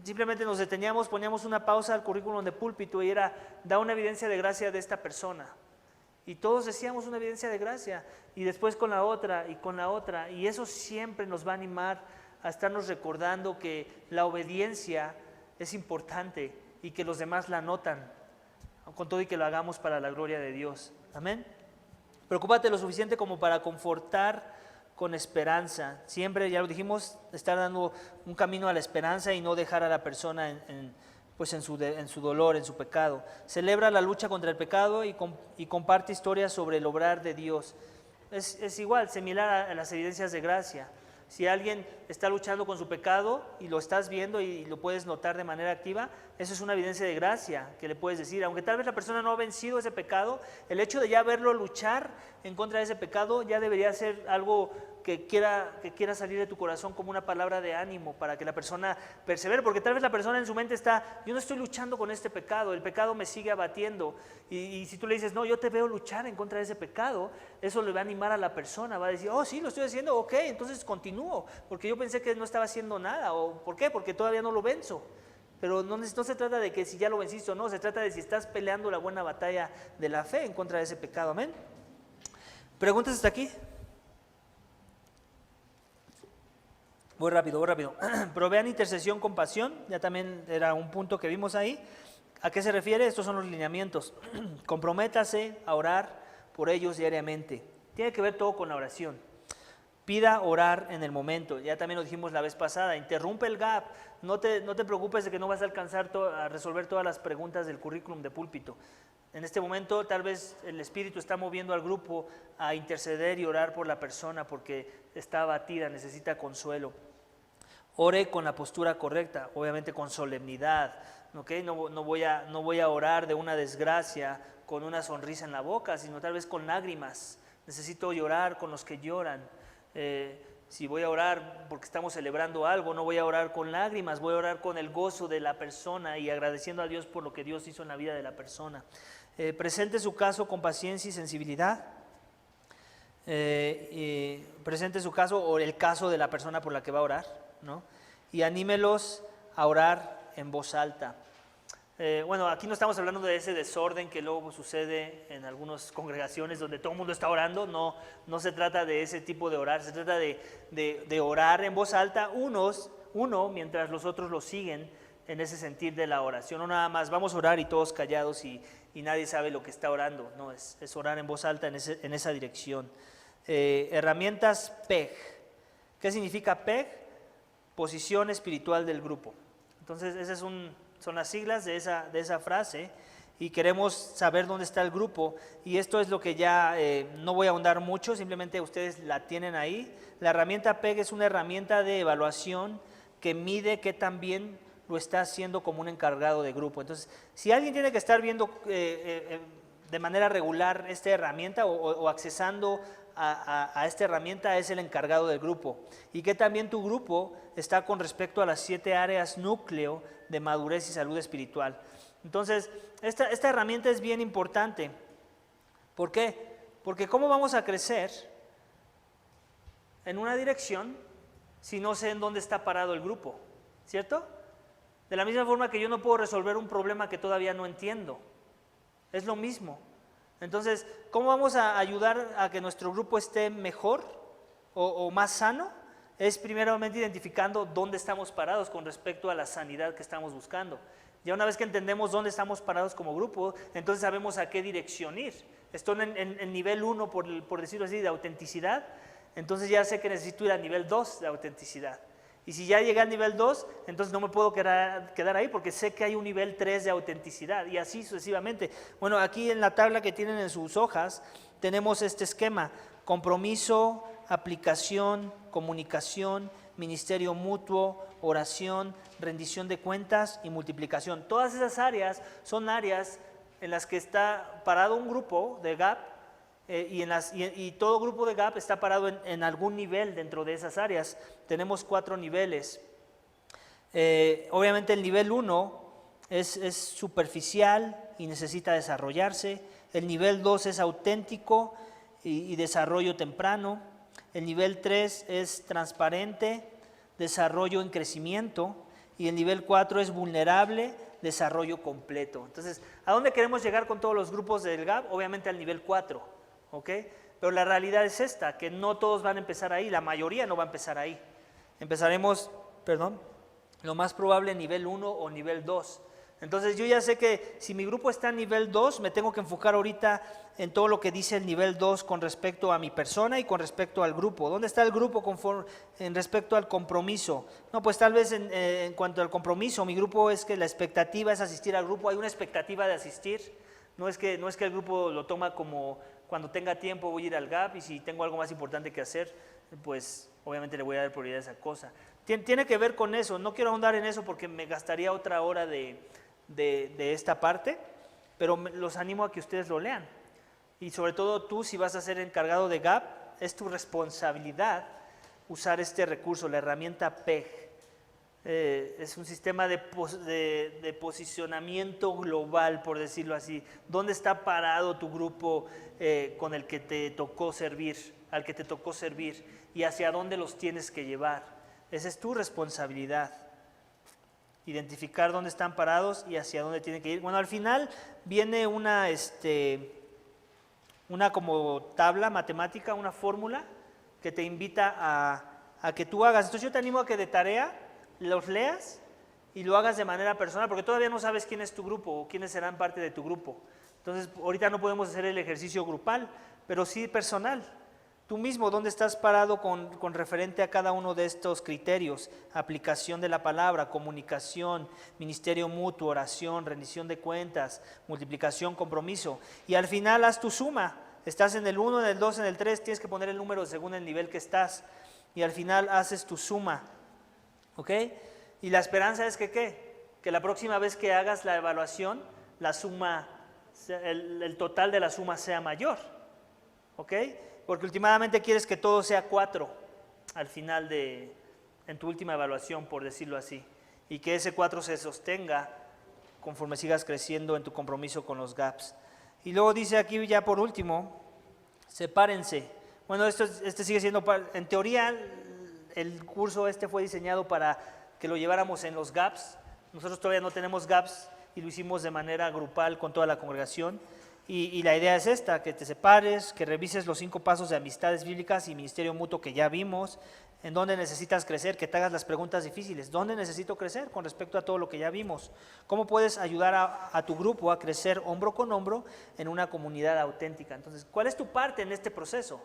Simplemente nos deteníamos, poníamos una pausa al currículum de púlpito y era, da una evidencia de gracia de esta persona. Y todos decíamos una evidencia de gracia, y después con la otra, y con la otra. Y eso siempre nos va a animar a estarnos recordando que la obediencia es importante y que los demás la notan, con todo y que lo hagamos para la gloria de Dios. Amén. Preocúpate lo suficiente como para confortar con esperanza. Siempre, ya lo dijimos, estar dando un camino a la esperanza y no dejar a la persona en su dolor, en su pecado. Celebra la lucha contra el pecado y comparte historias sobre el obrar de Dios. Es igual, similar a las evidencias de gracia. Si alguien está luchando con su pecado y lo estás viendo y lo puedes notar de manera activa, eso es una evidencia de gracia que le puedes decir. Aunque tal vez la persona no ha vencido ese pecado, el hecho de ya verlo luchar en contra de ese pecado ya debería ser algo que quiera salir de tu corazón como una palabra de ánimo para que la persona persevere, porque tal vez la persona en su mente está, yo no estoy luchando con este pecado, el pecado me sigue abatiendo, y si tú le dices, no, yo te veo luchar en contra de ese pecado, eso le va a animar a la persona, va a decir, oh sí, lo estoy haciendo, ok, entonces continúo, porque yo pensé que no estaba haciendo nada, o ¿por qué? Porque todavía no lo venzo. Pero no se trata de que si ya lo venciste o no, se trata de si estás peleando la buena batalla de la fe en contra de ese pecado, amén. ¿Preguntas hasta aquí? Voy rápido. Provean intercesión con pasión, ya también era un punto que vimos ahí. ¿A qué se refiere? Estos son los lineamientos. Comprométase a orar por ellos diariamente. Tiene que ver todo con la oración. Pida orar en el momento, ya también lo dijimos la vez pasada, interrumpe el gap, no te preocupes de que no vas a alcanzar a resolver todas las preguntas del currículum de púlpito. En este momento tal vez el Espíritu está moviendo al grupo a interceder y orar por la persona porque está abatida, necesita consuelo. Ore con la postura correcta, obviamente con solemnidad, ¿okay? No voy a orar de una desgracia con una sonrisa en la boca, sino tal vez con lágrimas. Necesito llorar con los que lloran. Si voy a orar porque estamos celebrando algo, no voy a orar con lágrimas, voy a orar con el gozo de la persona y agradeciendo a Dios por lo que Dios hizo en la vida de la persona. Presente su caso con paciencia y sensibilidad. Presente su caso o el caso de la persona por la que va a orar, ¿no? Y anímelos a orar en voz alta. Bueno, aquí no estamos hablando de ese desorden que luego sucede en algunas congregaciones donde todo el mundo está orando. No se trata de ese tipo de orar, se trata de orar en voz alta uno mientras los otros lo siguen en ese sentir de la oración. No nada más vamos a orar y todos callados y nadie sabe lo que está orando. No, es orar en voz alta en esa dirección. Herramientas PEG. ¿Qué significa PEG? Posición espiritual del grupo. Entonces esas son las siglas de esa frase y queremos saber dónde está el grupo, y esto es lo que ya no voy a ahondar mucho, simplemente ustedes la tienen ahí. La herramienta PEG es una herramienta de evaluación que mide qué tan bien lo está haciendo como un encargado de grupo. Entonces, si alguien tiene que estar viendo de manera regular esta herramienta o accesando a esta herramienta es el encargado del grupo, y que también tu grupo está con respecto a las 7 áreas núcleo de madurez y salud espiritual. Entonces, esta herramienta es bien importante. ¿Por qué? Porque ¿cómo vamos a crecer en una dirección si no sé en dónde está parado el grupo? ¿Cierto? De la misma forma que yo no puedo resolver un problema que todavía no entiendo. Es lo mismo. Entonces, ¿cómo vamos a ayudar a que nuestro grupo esté mejor o más sano? Es primeramente identificando dónde estamos parados con respecto a la sanidad que estamos buscando. Ya una vez que entendemos dónde estamos parados como grupo, entonces sabemos a qué dirección ir. Estoy en nivel 1, por decirlo así, de autenticidad, entonces ya sé que necesito ir a nivel 2 de autenticidad. Y si ya llegué al nivel 2, entonces no me puedo quedar ahí porque sé que hay un nivel 3 de autenticidad y así sucesivamente. Bueno, aquí en la tabla que tienen en sus hojas tenemos este esquema: compromiso, aplicación, comunicación, ministerio mutuo, oración, rendición de cuentas y multiplicación. Todas esas áreas son áreas en las que está parado un grupo de GAP y todo grupo de GAP está parado en algún nivel dentro de esas áreas. Tenemos 4 niveles. Obviamente el nivel 1 es superficial y necesita desarrollarse. El nivel 2 es auténtico y desarrollo temprano. El nivel 3 es transparente, desarrollo en crecimiento. Y el nivel 4 es vulnerable, desarrollo completo. Entonces, ¿a dónde queremos llegar con todos los grupos del GAP? Obviamente al nivel 4, ¿ok? Pero la realidad es esta, que no todos van a empezar ahí, la mayoría no va a empezar ahí. Empezaremos, lo más probable nivel 1 o nivel 2. Entonces yo ya sé que si mi grupo está en nivel 2, me tengo que enfocar ahorita en todo lo que dice el nivel 2 con respecto a mi persona y con respecto al grupo. ¿Dónde está el grupo en respecto al compromiso? No, pues tal vez en cuanto al compromiso, mi grupo es que la expectativa es asistir al grupo, hay una expectativa de asistir. No es que el grupo lo toma como cuando tenga tiempo voy a ir al GAP y si tengo algo más importante que hacer, pues obviamente le voy a dar prioridad a esa cosa. Tiene que ver con eso, no quiero ahondar en eso porque me gastaría otra hora de esta parte, pero los animo a que ustedes lo lean. Y sobre todo tú, si vas a ser encargado de GAP, es tu responsabilidad usar este recurso, la herramienta PEG. Es un sistema de posicionamiento global, por decirlo así. ¿Dónde está parado tu grupo con el que te tocó servir, al que te tocó servir? Y hacia dónde los tienes que llevar. Esa es tu responsabilidad. Identificar dónde están parados y hacia dónde tienen que ir. Bueno, al final viene una como tabla matemática, una fórmula que te invita a que tú hagas. Entonces yo te animo a que de tarea los leas y lo hagas de manera personal, porque todavía no sabes quién es tu grupo o quiénes serán parte de tu grupo. Entonces ahorita no podemos hacer el ejercicio grupal, pero sí personal. Tú mismo, ¿dónde estás parado con referente a cada uno de estos criterios? Aplicación de la palabra, comunicación, ministerio mutuo, oración, rendición de cuentas, multiplicación, compromiso. Y al final haz tu suma. Estás en el 1, en el 2, en el 3, tienes que poner el número según el nivel que estás. Y al final haces tu suma. ¿Ok? Y la esperanza es que ¿qué? Que la próxima vez que hagas la evaluación, la suma, el total de la suma sea mayor. ¿Ok? Porque últimamente quieres que todo sea 4 al final en tu última evaluación, por decirlo así, y que ese 4 se sostenga conforme sigas creciendo en tu compromiso con los GAPs. Y luego dice aquí ya por último, sepárense. Bueno, este sigue siendo, en teoría, el curso fue diseñado para que lo lleváramos en los GAPs. Nosotros todavía no tenemos GAPs y lo hicimos de manera grupal con toda la congregación. Y la idea es esta, que te separes, que revises los 5 pasos de amistades bíblicas y ministerio mutuo que ya vimos, en dónde necesitas crecer, que te hagas las preguntas difíciles. ¿Dónde necesito crecer con respecto a todo lo que ya vimos? ¿Cómo puedes ayudar a tu grupo a crecer hombro con hombro en una comunidad auténtica? Entonces, ¿cuál es tu parte en este proceso?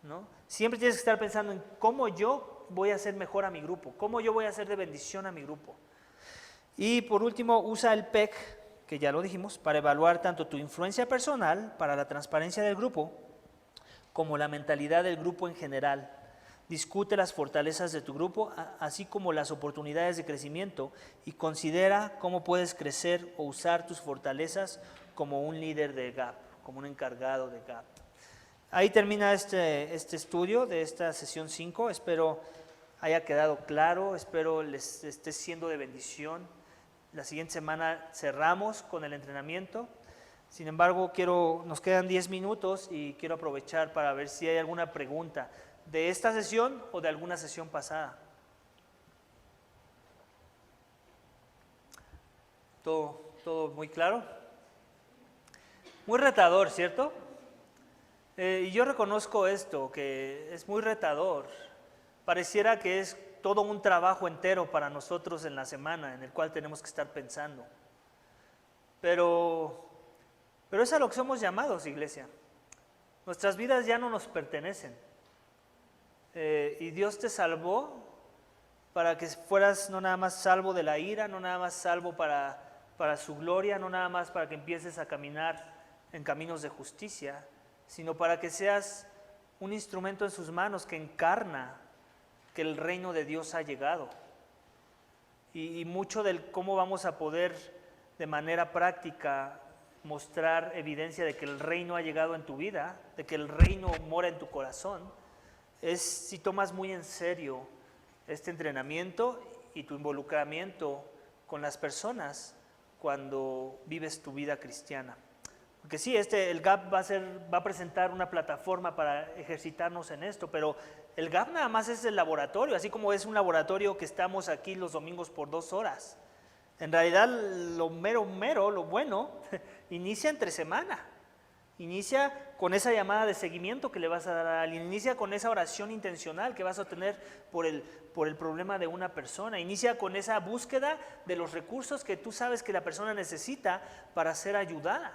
¿No? Siempre tienes que estar pensando en cómo yo voy a hacer mejor a mi grupo, cómo yo voy a hacer de bendición a mi grupo. Y por último, usa el PEC, que ya lo dijimos, para evaluar tanto tu influencia personal para la transparencia del grupo, como la mentalidad del grupo en general. Discute las fortalezas de tu grupo, así como las oportunidades de crecimiento, y considera cómo puedes crecer o usar tus fortalezas como un líder de GAP, como un encargado de GAP. Ahí termina este estudio de esta sesión 5. Espero haya quedado claro, espero les esté siendo de bendición. La siguiente semana cerramos con el entrenamiento. Sin embargo, nos quedan 10 minutos y quiero aprovechar para ver si hay alguna pregunta de esta sesión o de alguna sesión pasada. ¿Todo muy claro? Muy retador, ¿cierto? Y yo reconozco esto, que es muy retador. Pareciera que es todo un trabajo entero para nosotros en la semana, en el cual tenemos que estar pensando. Pero es a lo que somos llamados, iglesia. Nuestras vidas ya no nos pertenecen. Y Dios te salvó para que fueras no nada más salvo de la ira, no nada más salvo para su gloria, no nada más para que empieces a caminar en caminos de justicia, sino para que seas un instrumento en sus manos que encarna que el reino de Dios ha llegado. Y mucho del cómo vamos a poder de manera práctica mostrar evidencia de que el reino ha llegado en tu vida, de que el reino mora en tu corazón, es si tomas muy en serio este entrenamiento y tu involucramiento con las personas cuando vives tu vida cristiana. Porque sí, el GAP va a presentar una plataforma para ejercitarnos en esto, pero el GAP nada más es el laboratorio, así como es un laboratorio que estamos aquí los domingos por 2 horas. En realidad, lo bueno, inicia entre semana. Inicia con esa llamada de seguimiento que le vas a dar a alguien. Inicia con esa oración intencional que vas a tener por el problema de una persona. Inicia con esa búsqueda de los recursos que tú sabes que la persona necesita para ser ayudada.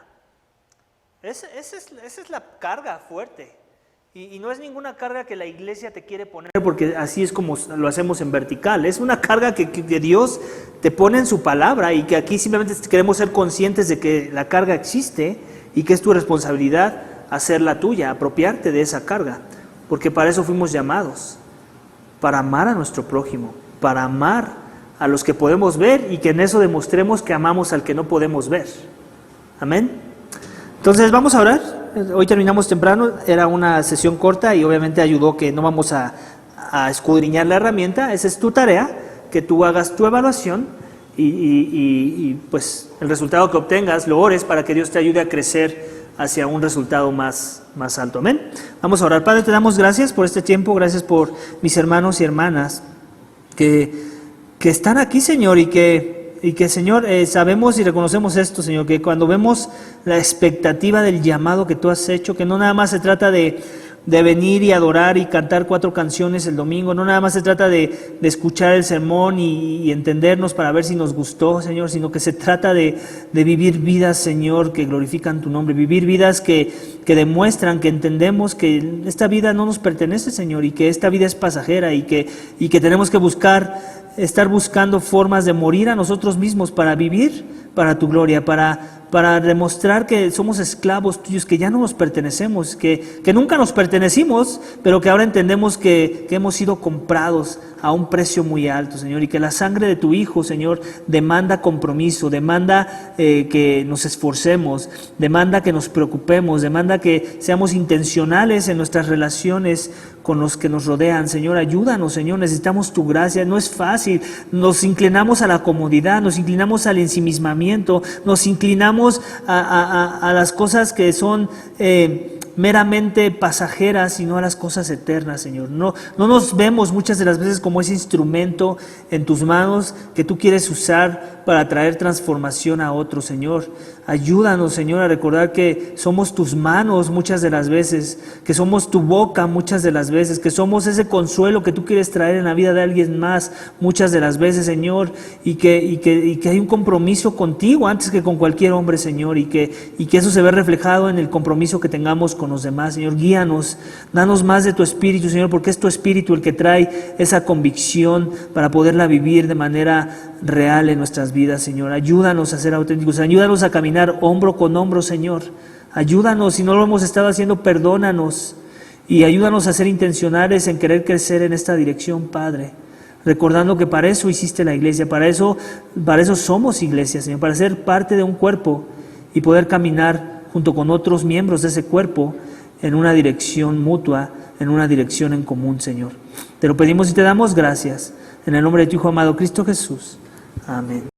Esa es la carga fuerte. Y no es ninguna carga que la iglesia te quiere poner, porque así es como lo hacemos en vertical. Es una carga que Dios te pone en su palabra y que aquí simplemente queremos ser conscientes de que la carga existe y que es tu responsabilidad hacerla tuya, apropiarte de esa carga. Porque para eso fuimos llamados, para amar a nuestro prójimo, para amar a los que podemos ver y que en eso demostremos que amamos al que no podemos ver. Amén. Entonces vamos a orar. Hoy terminamos temprano, era una sesión corta y obviamente ayudó que no vamos a escudriñar la herramienta. Esa es tu tarea, que tú hagas tu evaluación y pues el resultado que obtengas lo ores para que Dios te ayude a crecer hacia un resultado más alto. Amén. Vamos a orar. Padre, te damos gracias por este tiempo, gracias por mis hermanos y hermanas que están aquí, Señor, y que Señor, sabemos y reconocemos esto, Señor, que cuando vemos la expectativa del llamado que tú has hecho, que no nada más se trata de venir y adorar y cantar 4 canciones el domingo, no nada más se trata de escuchar el sermón y entendernos para ver si nos gustó, Señor, sino que se trata de vivir vidas, Señor, que glorifican tu nombre, vivir vidas que demuestran, que entendemos que esta vida no nos pertenece, Señor, y que esta vida es pasajera y que tenemos que estar buscando formas de morir a nosotros mismos para vivir para tu gloria, para demostrar que somos esclavos tuyos, que ya no nos pertenecemos, que nunca nos pertenecimos, pero que ahora entendemos que hemos sido comprados a un precio muy alto, Señor, y que la sangre de tu Hijo, Señor, demanda compromiso, demanda que nos esforcemos, demanda que nos preocupemos, demanda que seamos intencionales en nuestras relaciones con los que nos rodean. Señor, ayúdanos, Señor, necesitamos tu gracia, no es fácil, nos inclinamos a la comodidad, nos inclinamos al ensimismamiento, nos inclinamos a las cosas que son meramente pasajeras, sino a las cosas eternas, Señor. No nos vemos muchas de las veces como ese instrumento en tus manos que tú quieres usar para traer transformación a otros, Señor. Ayúdanos, Señor, a recordar que somos tus manos muchas de las veces, que somos tu boca muchas de las veces, que somos ese consuelo que tú quieres traer en la vida de alguien más muchas de las veces, Señor, y que hay un compromiso contigo antes que con cualquier hombre, Señor, y que eso se ve reflejado en el compromiso que tengamos con los demás, Señor. Guíanos, danos más de tu Espíritu, Señor, porque es tu Espíritu el que trae esa convicción para poderla vivir de manera real en nuestras vidas, Señor. Ayúdanos a ser auténticos, ayúdanos a caminar hombro con hombro, Señor. Ayúdanos, si no lo hemos estado haciendo, perdónanos y ayúdanos a ser intencionales en querer crecer en esta dirección, Padre. Recordando que para eso hiciste la iglesia, para eso somos iglesia, Señor, para ser parte de un cuerpo y poder caminar junto con otros miembros de ese cuerpo en una dirección mutua, en una dirección en común, Señor. Te lo pedimos y te damos gracias. En el nombre de tu Hijo amado Cristo Jesús. Amén.